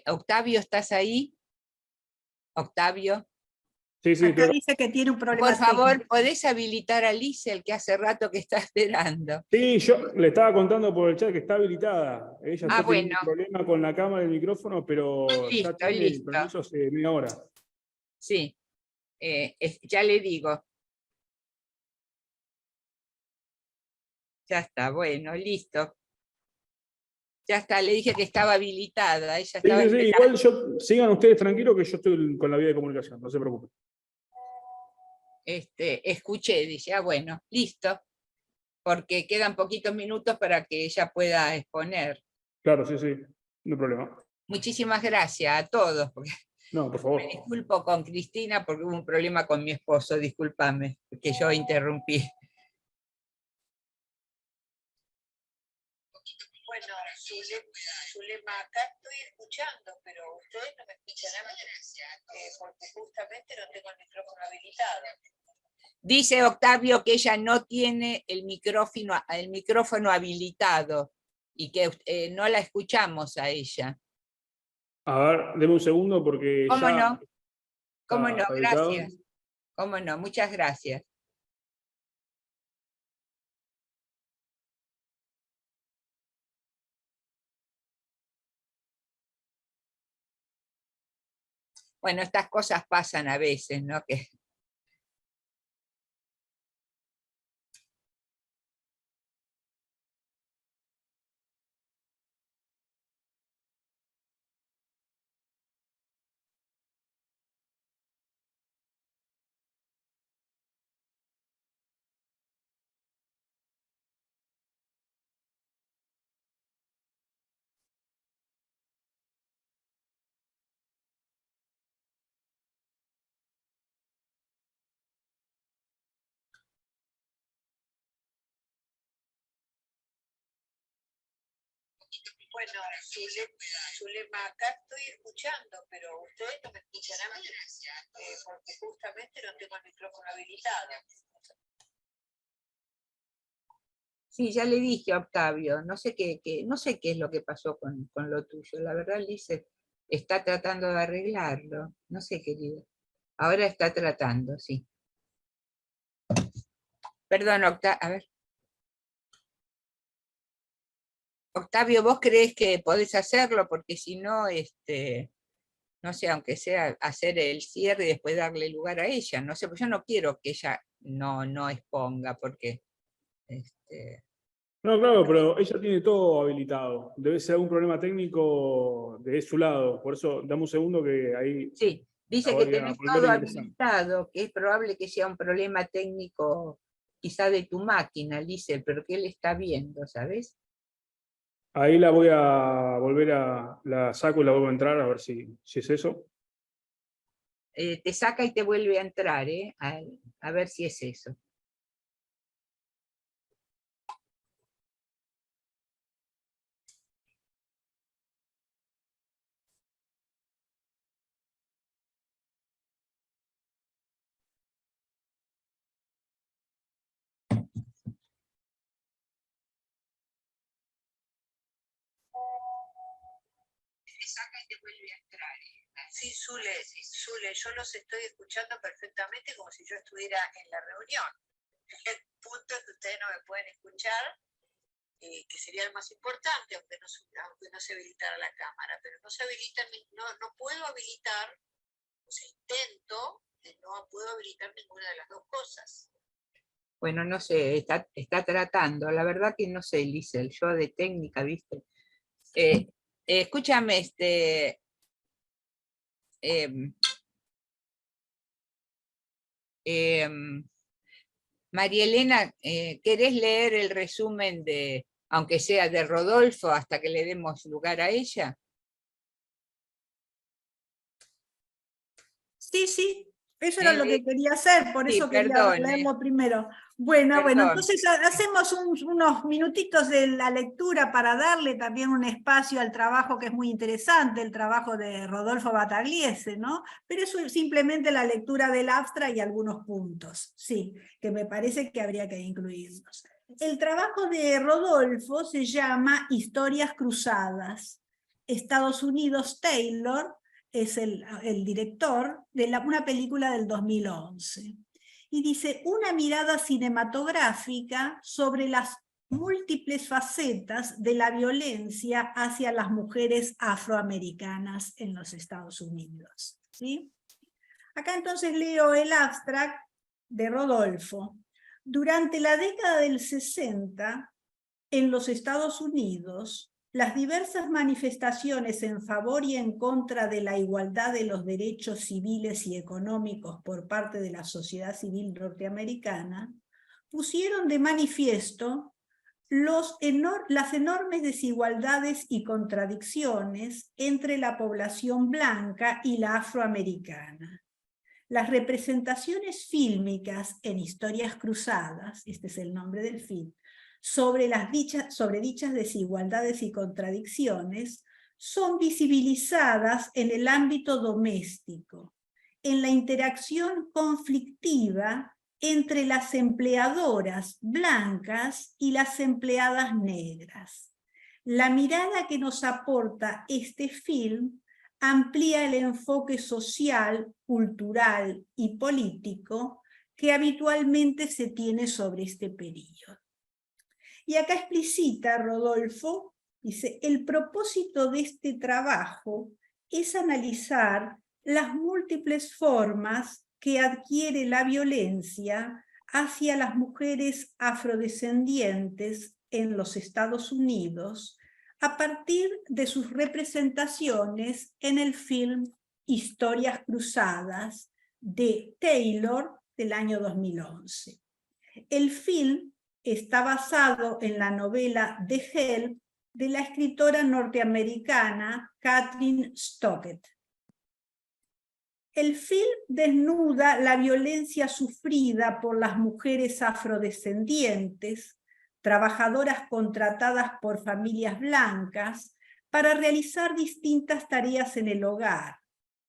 Octavio, ¿estás ahí? Octavio. Sí, sí, Acá dice que tiene un problema Por favor, técnico. ¿podés habilitar a Lisel, que hace rato que está esperando? sí, yo le estaba contando por el chat que está habilitada. Ella está teniendo Bueno. un problema con la cámara y el micrófono, pero ya Listo, tiene el listo. permiso hace media hora. Sí, ya le digo. Ya está, bueno, listo. Ya está, le dije que estaba habilitada. Ella Sí, estaba sí, sí, esperando. igual sigan ustedes tranquilos que yo estoy con la vía de comunicación, no se preocupen. Escuché, dice, bueno, listo. Porque quedan poquitos minutos para que ella pueda exponer. Claro, sí, sí, no hay problema. Muchísimas gracias a todos. Porque No, por favor. me disculpo con Cristina porque hubo un problema con mi esposo, discúlpame, que yo interrumpí. Bueno, Zulema, acá estoy escuchando, pero ustedes no me escuchan a mí, porque justamente no tengo el micrófono habilitado. Dice Octavio que ella no tiene el micrófono habilitado y que no la escuchamos a ella. A ver, deme un segundo porque ¿Cómo ya no? ¿Cómo no? habilitado. Gracias. ¿Cómo no? Muchas gracias. Bueno, estas cosas pasan a veces, ¿no? Que... Bueno, Zulema, acá estoy escuchando, pero ustedes no me escuchan a mí, porque justamente no tengo el micrófono habilitado. Sí, ya le dije a Octavio, no sé qué es lo que pasó con lo tuyo. La verdad, Liz está tratando de arreglarlo. No sé, querido. Ahora está tratando, sí. Perdón, Octavio, a ver. Octavio, ¿vos creés que podés hacerlo? Porque si no, no sé, aunque sea hacer el cierre y después darle lugar a ella, no sé, pues yo no quiero que ella no exponga, porque... No, claro, pero ella tiene todo habilitado. Debe ser algún problema técnico de su lado. Por eso, dame un segundo que ahí... Sí, dice la que voy a tenés volver a todo ingresar. habilitado, que es probable que sea un problema técnico quizá de tu máquina, Lice, pero que él está viendo, ¿sabes? Ahí la voy a volver la saco y la vuelvo a entrar a ver si es eso. Te saca y te vuelve a entrar, a ver si es eso. saca y te vuelve a entrar. Sí, Zule, yo los estoy escuchando perfectamente como si yo estuviera en la reunión. El punto es que ustedes no me pueden escuchar, que sería el más importante, aunque no se habilitara la cámara, pero no se habilita, no puedo habilitar, o sea, intento, no puedo habilitar ninguna de las dos cosas. Bueno, no sé, está tratando, la verdad que no sé, Lisel, yo de técnica, ¿viste? Escúchame, María Elena, ¿querés leer el resumen de, aunque sea de Rodolfo, hasta que le demos lugar a ella? Sí, eso era lo que quería hacer, por Sí, eso quería perdón, leerlo primero. Bueno, Perdón. entonces hacemos unos minutitos de la lectura para darle también un espacio al trabajo que es muy interesante, el trabajo de Rodolfo Batagliese, ¿no? Pero eso es simplemente la lectura del abstract y algunos puntos, sí, que me parece que habría que incluirlos. El trabajo de Rodolfo se llama Historias Cruzadas. Estados Unidos, Taylor, es el director de una película del 2011. Y dice, una mirada cinematográfica sobre las múltiples facetas de la violencia hacia las mujeres afroamericanas en los Estados Unidos. ¿Sí? Acá entonces leo el abstract de Rodolfo. Durante la década del 60, en los Estados Unidos, las diversas manifestaciones en favor y en contra de la igualdad de los derechos civiles y económicos por parte de la sociedad civil norteamericana pusieron de manifiesto las enormes desigualdades y contradicciones entre la población blanca y la afroamericana. Las representaciones fílmicas en Historias Cruzadas, este es el nombre del film, sobre dichas desigualdades y contradicciones, son visibilizadas en el ámbito doméstico, en la interacción conflictiva entre las empleadoras blancas y las empleadas negras. La mirada que nos aporta este film amplía el enfoque social, cultural y político que habitualmente se tiene sobre este periodo. Y acá explicita Rodolfo, dice, el propósito de este trabajo es analizar las múltiples formas que adquiere la violencia hacia las mujeres afrodescendientes en los Estados Unidos a partir de sus representaciones en el film Historias Cruzadas de Taylor del año 2011. El film está basado en la novela The Help de la escritora norteamericana Kathryn Stockett. El film desnuda la violencia sufrida por las mujeres afrodescendientes, trabajadoras contratadas por familias blancas, para realizar distintas tareas en el hogar,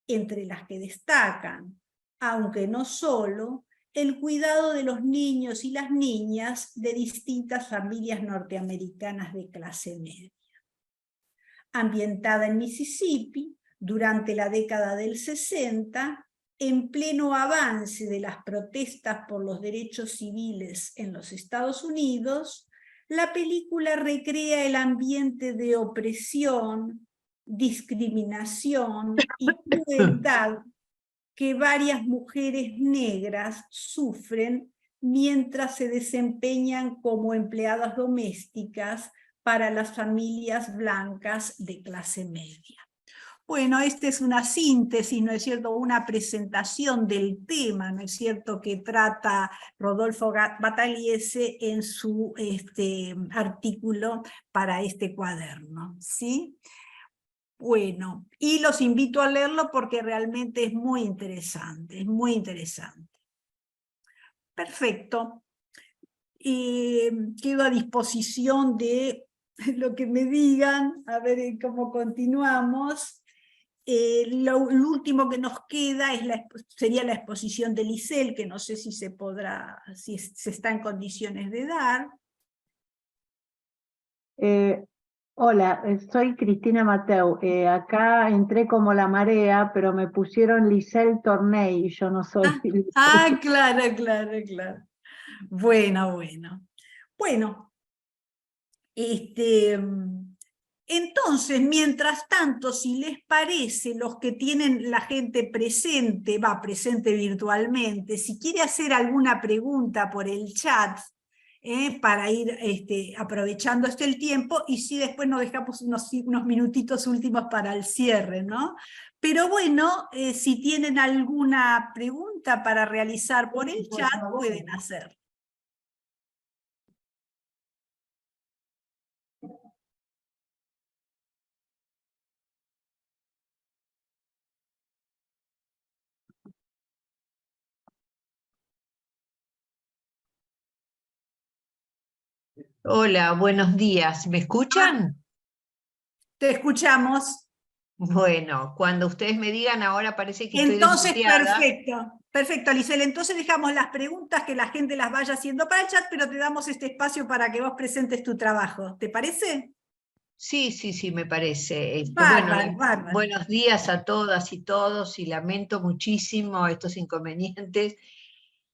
entre las que destacan, aunque no solo, el cuidado de los niños y las niñas de distintas familias norteamericanas de clase media. Ambientada en Mississippi, durante la década del 60, en pleno avance de las protestas por los derechos civiles en los Estados Unidos, la película recrea el ambiente de opresión, discriminación y crueldad que varias mujeres negras sufren mientras se desempeñan como empleadas domésticas para las familias blancas de clase media. Bueno, esta es una síntesis, ¿no es cierto?, una presentación del tema, ¿no es cierto?, que trata Rodolfo Batagliese en su artículo para este cuaderno, ¿sí? Bueno, y los invito a leerlo porque realmente es muy interesante, es muy interesante. Perfecto. Quedo a disposición de lo que me digan, a ver cómo continuamos. Lo último que nos queda es sería la exposición de Lisel, que no sé si se podrá, si se está en condiciones de dar. Hola, soy Cristina Mateu. Acá entré como la marea, pero me pusieron Lisel Torney y yo no soy Lisel. Claro, claro, claro. Bueno, bueno. Bueno, entonces, mientras tanto, si les parece, los que tienen la gente presente, presente virtualmente, si quiere hacer alguna pregunta por el chat, para ir aprovechando el tiempo, y si después nos dejamos unos minutitos últimos para el cierre, ¿no? Pero bueno, si tienen alguna pregunta para realizar por el chat, pueden hacer. Hola, buenos días. ¿Me escuchan? Te escuchamos. Bueno, cuando ustedes me digan, ahora parece que estoy Entonces, desmuteada. perfecto, Lisel. Entonces dejamos las preguntas, que la gente las vaya haciendo para el chat, pero te damos este espacio para que vos presentes tu trabajo. ¿Te parece? Sí, me parece. Bárbaro, bárbaro. Buenos días a todas y todos, y lamento muchísimo estos inconvenientes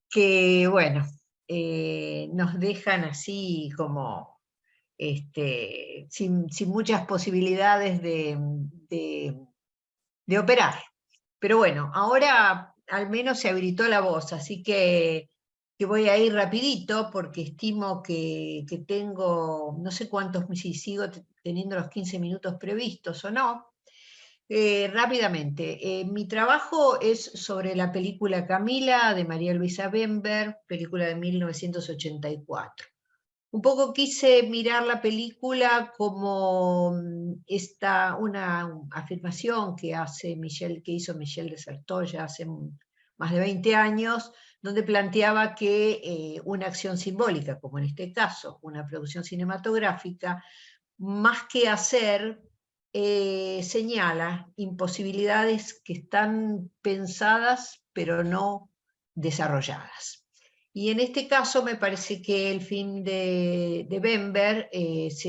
que, bueno, nos dejan así como sin muchas posibilidades de operar. Pero bueno, ahora al menos se habilitó la voz, así que voy a ir rapidito porque estimo que tengo, no sé cuántos, si sigo teniendo los 15 minutos previstos o no. Rápidamente, mi trabajo es sobre la película Camila de María Luisa Bember, película de 1984. Un poco quise mirar la película como una afirmación que hizo Michel Desertot ya hace más de 20 años, donde planteaba que una acción simbólica, como en este caso, una producción cinematográfica, más que hacer, señala imposibilidades que están pensadas pero no desarrolladas. Y en este caso me parece que el film de Bember es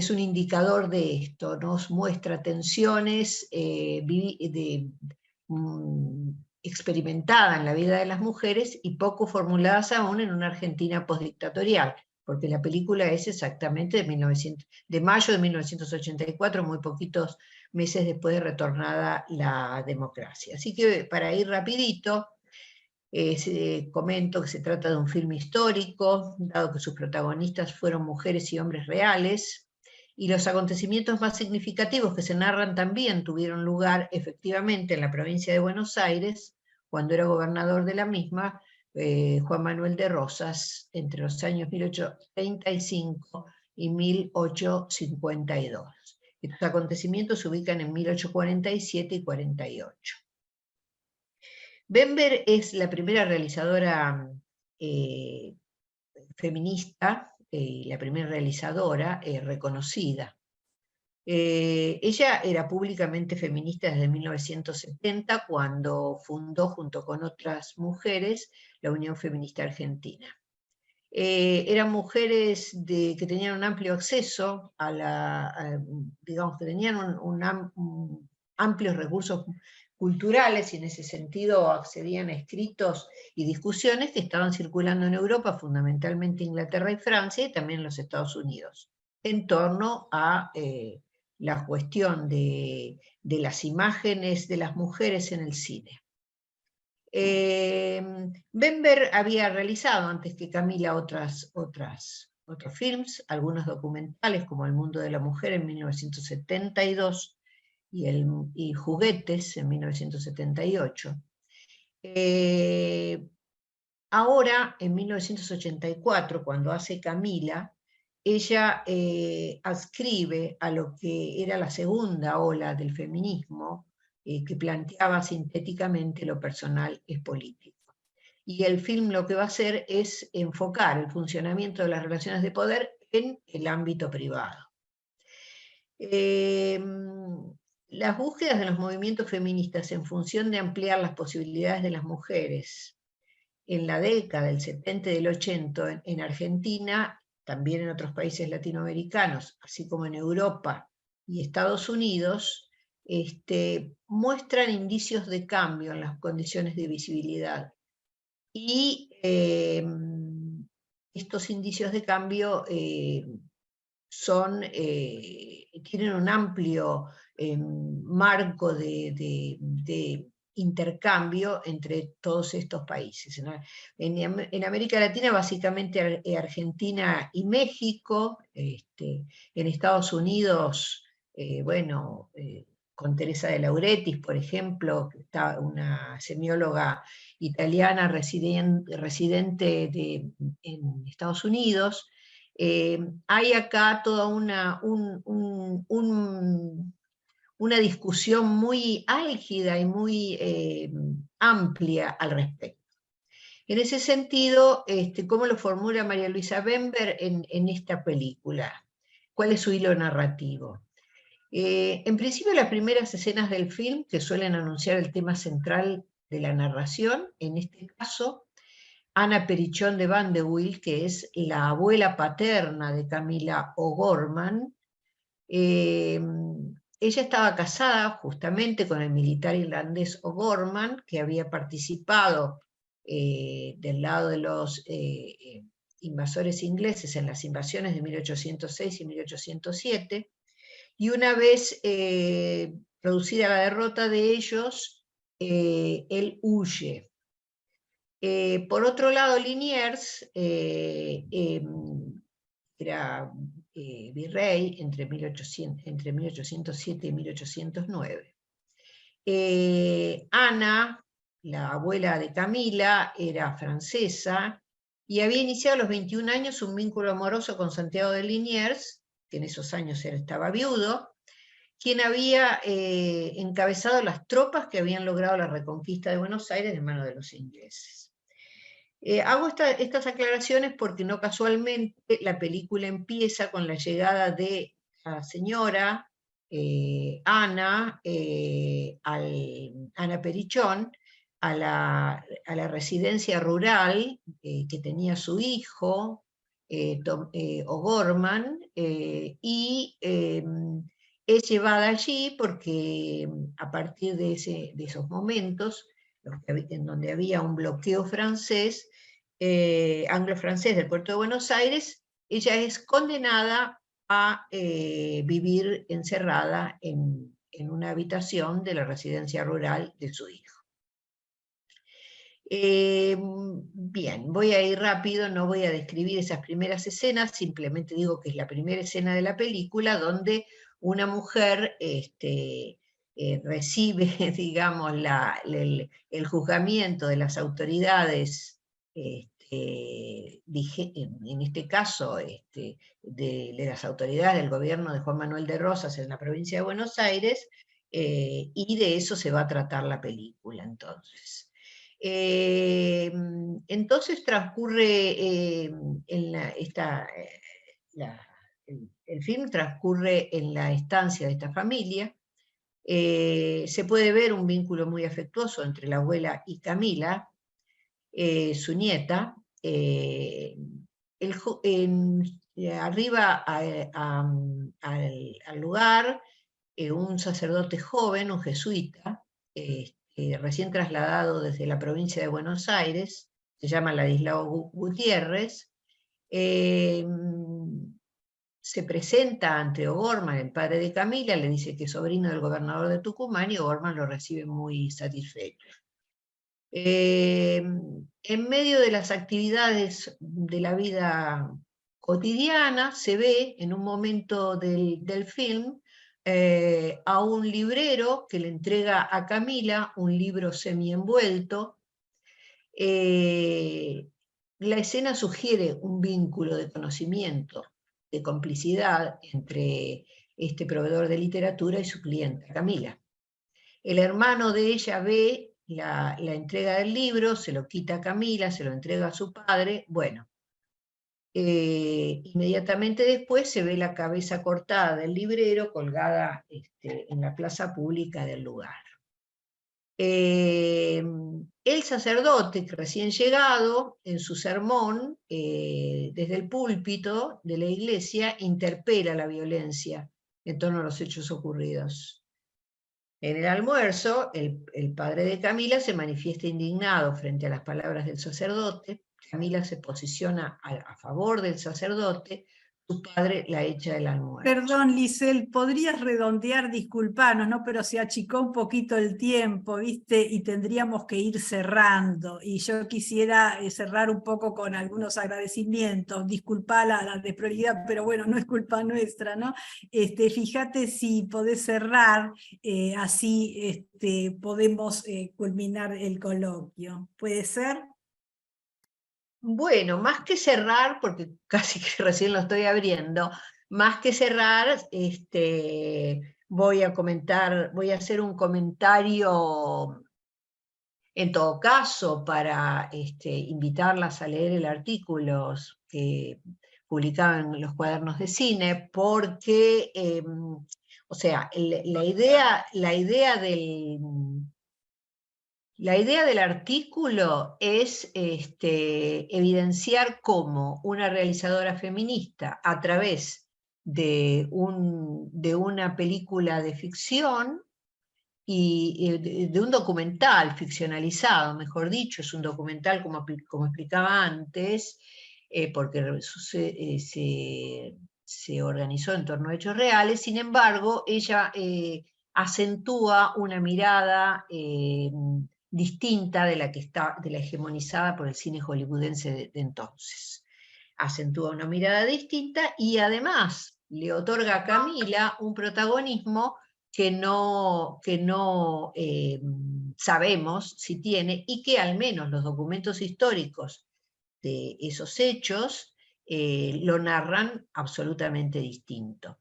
un indicador de esto, nos muestra tensiones experimentadas en la vida de las mujeres y poco formuladas aún en una Argentina postdictatorial, porque la película es exactamente de mayo de 1984, muy poquitos meses después de retornada la democracia. Así que para ir rapidito, comento que se trata de un film histórico, dado que sus protagonistas fueron mujeres y hombres reales, y los acontecimientos más significativos que se narran también tuvieron lugar efectivamente en la provincia de Buenos Aires, cuando era gobernador de la misma, Juan Manuel de Rosas, entre los años 1835 y 1852. Estos acontecimientos se ubican en 1847 y 48. Bember es la primera realizadora feminista, la primera realizadora reconocida. Ella era públicamente feminista desde 1970, cuando fundó junto con otras mujeres la Unión Feminista Argentina. Eran mujeres que tenían un amplio acceso digamos que tenían amplios recursos culturales, y en ese sentido accedían a escritos y discusiones que estaban circulando en Europa, fundamentalmente Inglaterra y Francia, y también en los Estados Unidos, en torno a la cuestión de las imágenes de las mujeres en el cine. Bember había realizado antes que Camila otros films, algunos documentales como El mundo de la mujer en 1972 y Juguetes en 1978. Ahora, en 1984, cuando hace Camila, ella adscribe a lo que era la segunda ola del feminismo, que planteaba sintéticamente lo personal es político. Y el film lo que va a hacer es enfocar el funcionamiento de las relaciones de poder en el ámbito privado. Las búsquedas de los movimientos feministas en función de ampliar las posibilidades de las mujeres en la década del 70 y del 80 en Argentina también en otros países latinoamericanos, así como en Europa y Estados Unidos, muestran indicios de cambio en las condiciones de visibilidad. Y estos indicios de cambio tienen un amplio marco de intercambio entre todos estos países. En América Latina, básicamente Argentina y México, en Estados Unidos, con Teresa de Lauretis, por ejemplo, que está una semióloga italiana residente en Estados Unidos. Hay acá toda una discusión muy álgida y muy amplia al respecto. En ese sentido, ¿cómo lo formula María Luisa Bember en esta película? ¿Cuál es su hilo narrativo? En principio, las primeras escenas del film, que suelen anunciar el tema central de la narración, en este caso, Ana Perichón de Vanderbilt, que es la abuela paterna de Camila O'Gorman, ella estaba casada justamente con el militar irlandés O'Gorman, que había participado del lado de los invasores ingleses en las invasiones de 1806 y 1807, y una vez producida la derrota de ellos, él huye. Por otro lado, Liniers era virrey entre 1807 y 1809. Ana, la abuela de Camila, era francesa y había iniciado a los 21 años un vínculo amoroso con Santiago de Liniers, que en esos años él estaba viudo, quien había encabezado las tropas que habían logrado la reconquista de Buenos Aires de manos de los ingleses. Hago estas aclaraciones porque no casualmente la película empieza con la llegada de la señora Ana Perichón a la residencia rural que tenía su hijo, O'Gorman, y es llevada allí porque a partir de esos momentos, en donde había un bloqueo francés, anglo-francés del puerto de Buenos Aires, ella es condenada a vivir encerrada en una habitación de la residencia rural de su hijo. Bien, voy a ir rápido, no voy a describir esas primeras escenas, simplemente digo que es la primera escena de la película donde una mujer recibe, digamos, el juzgamiento de las autoridades, en este caso, de las autoridades del gobierno de Juan Manuel de Rosas en la provincia de Buenos Aires, y de eso se va a tratar la película, entonces. Entonces transcurre el film transcurre en la estancia de esta familia. Se puede ver un vínculo muy afectuoso entre la abuela y Camila, su nieta. Arriba al lugar un sacerdote joven, un jesuita, recién trasladado desde la provincia de Buenos Aires, se llama Ladislao Gutiérrez, se presenta ante O'Gorman, el padre de Camila, le dice que es sobrino del gobernador de Tucumán, y O'Gorman lo recibe muy satisfecho. En medio de las actividades de la vida cotidiana, se ve en un momento del film a un librero que le entrega a Camila un libro semi-envuelto. La escena sugiere un vínculo de conocimiento, de complicidad entre este proveedor de literatura y su clienta, Camila. El hermano de ella ve la entrega del libro, se lo quita a Camila, se lo entrega a su padre. Bueno, inmediatamente después se ve la cabeza cortada del librero colgada en la plaza pública del lugar. El sacerdote recién llegado, en su sermón, desde el púlpito de la iglesia, interpela la violencia en torno a los hechos ocurridos. En el almuerzo, el padre de Camila se manifiesta indignado frente a las palabras del sacerdote. Camila se posiciona a favor del sacerdote, su padre la echa del almuerzo. Perdón, Lisel, podrías redondear, disculpanos, ¿no? Pero se achicó un poquito el tiempo, ¿viste? Y tendríamos que ir cerrando. Y yo quisiera cerrar un poco con algunos agradecimientos. Disculpa la desprioridad, pero bueno, no es culpa nuestra, ¿no? Fíjate si podés cerrar, así podemos culminar el coloquio. ¿Puede ser? Bueno, más que cerrar, porque casi que recién lo estoy abriendo, más que cerrar, voy a hacer un comentario, en todo caso, para invitarlas a leer el artículo que publicaban los cuadernos de cine, porque, o sea, la idea del artículo es evidenciar cómo una realizadora feminista, a través de una película de ficción y de un documental ficcionalizado, mejor dicho, es un documental como explicaba antes, porque se organizó en torno a hechos reales. Sin embargo, ella acentúa una mirada distinta de la hegemonizada por el cine hollywoodense de entonces. Acentúa una mirada distinta y además le otorga a Camila un protagonismo que no sabemos si tiene, y que al menos los documentos históricos de esos hechos lo narran absolutamente distinto.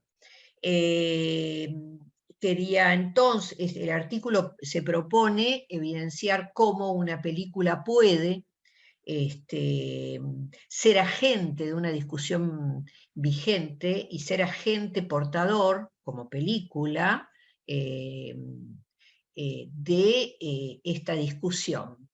Quería entonces, el artículo se propone evidenciar cómo una película puede ser agente de una discusión vigente y ser agente portador, como película, de esta discusión.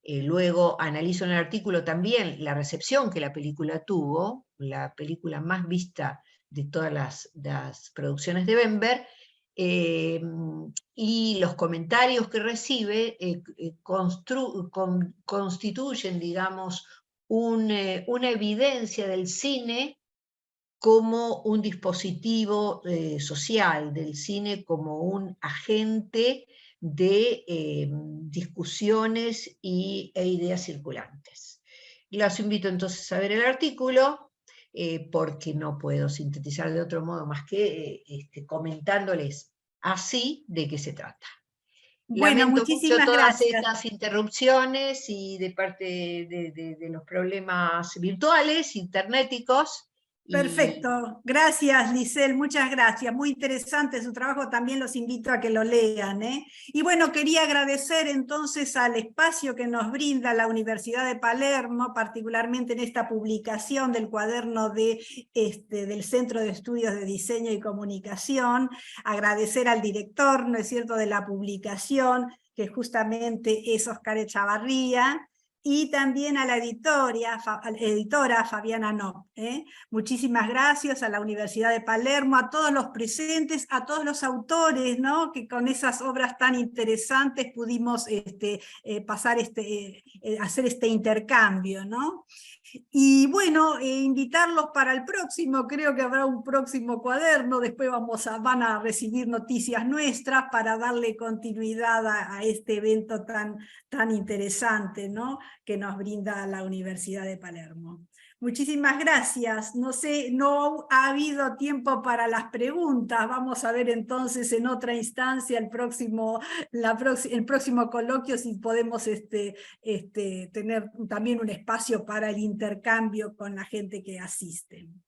Luego analizo en el artículo también la recepción que la película tuvo, la película más vista de todas las producciones de Bember, y los comentarios que recibe constituyen, digamos, una evidencia del cine como un dispositivo social, del cine como un agente de discusiones e ideas circulantes. Los invito entonces a ver el artículo, porque no puedo sintetizar de otro modo más que comentándoles así de qué se trata. Bueno, Lamento muchísimas mucho todas gracias. estas interrupciones y de parte de los problemas virtuales, internéticos. Perfecto, gracias Lisel, muchas gracias, muy interesante su trabajo, también los invito a que lo lean. Y bueno, quería agradecer entonces al espacio que nos brinda la Universidad de Palermo, particularmente en esta publicación del cuaderno del Centro de Estudios de Diseño y Comunicación, agradecer al director, ¿no es cierto?, de la publicación, que justamente es Oscar Echavarría, y también a la editora Fabiana Nopp. Muchísimas gracias a la Universidad de Palermo, a todos los presentes, a todos los autores, ¿no?, que con esas obras tan interesantes pudimos hacer este intercambio, ¿no? Y bueno, invitarlos para el próximo, creo que habrá un próximo cuaderno, después van a recibir noticias nuestras para darle continuidad a este evento tan interesante, ¿no?, que nos brinda la Universidad de Palermo. Muchísimas gracias. No sé, no ha habido tiempo para las preguntas. Vamos a ver entonces en otra instancia el próximo coloquio si podemos tener también un espacio para el intercambio con la gente que asiste.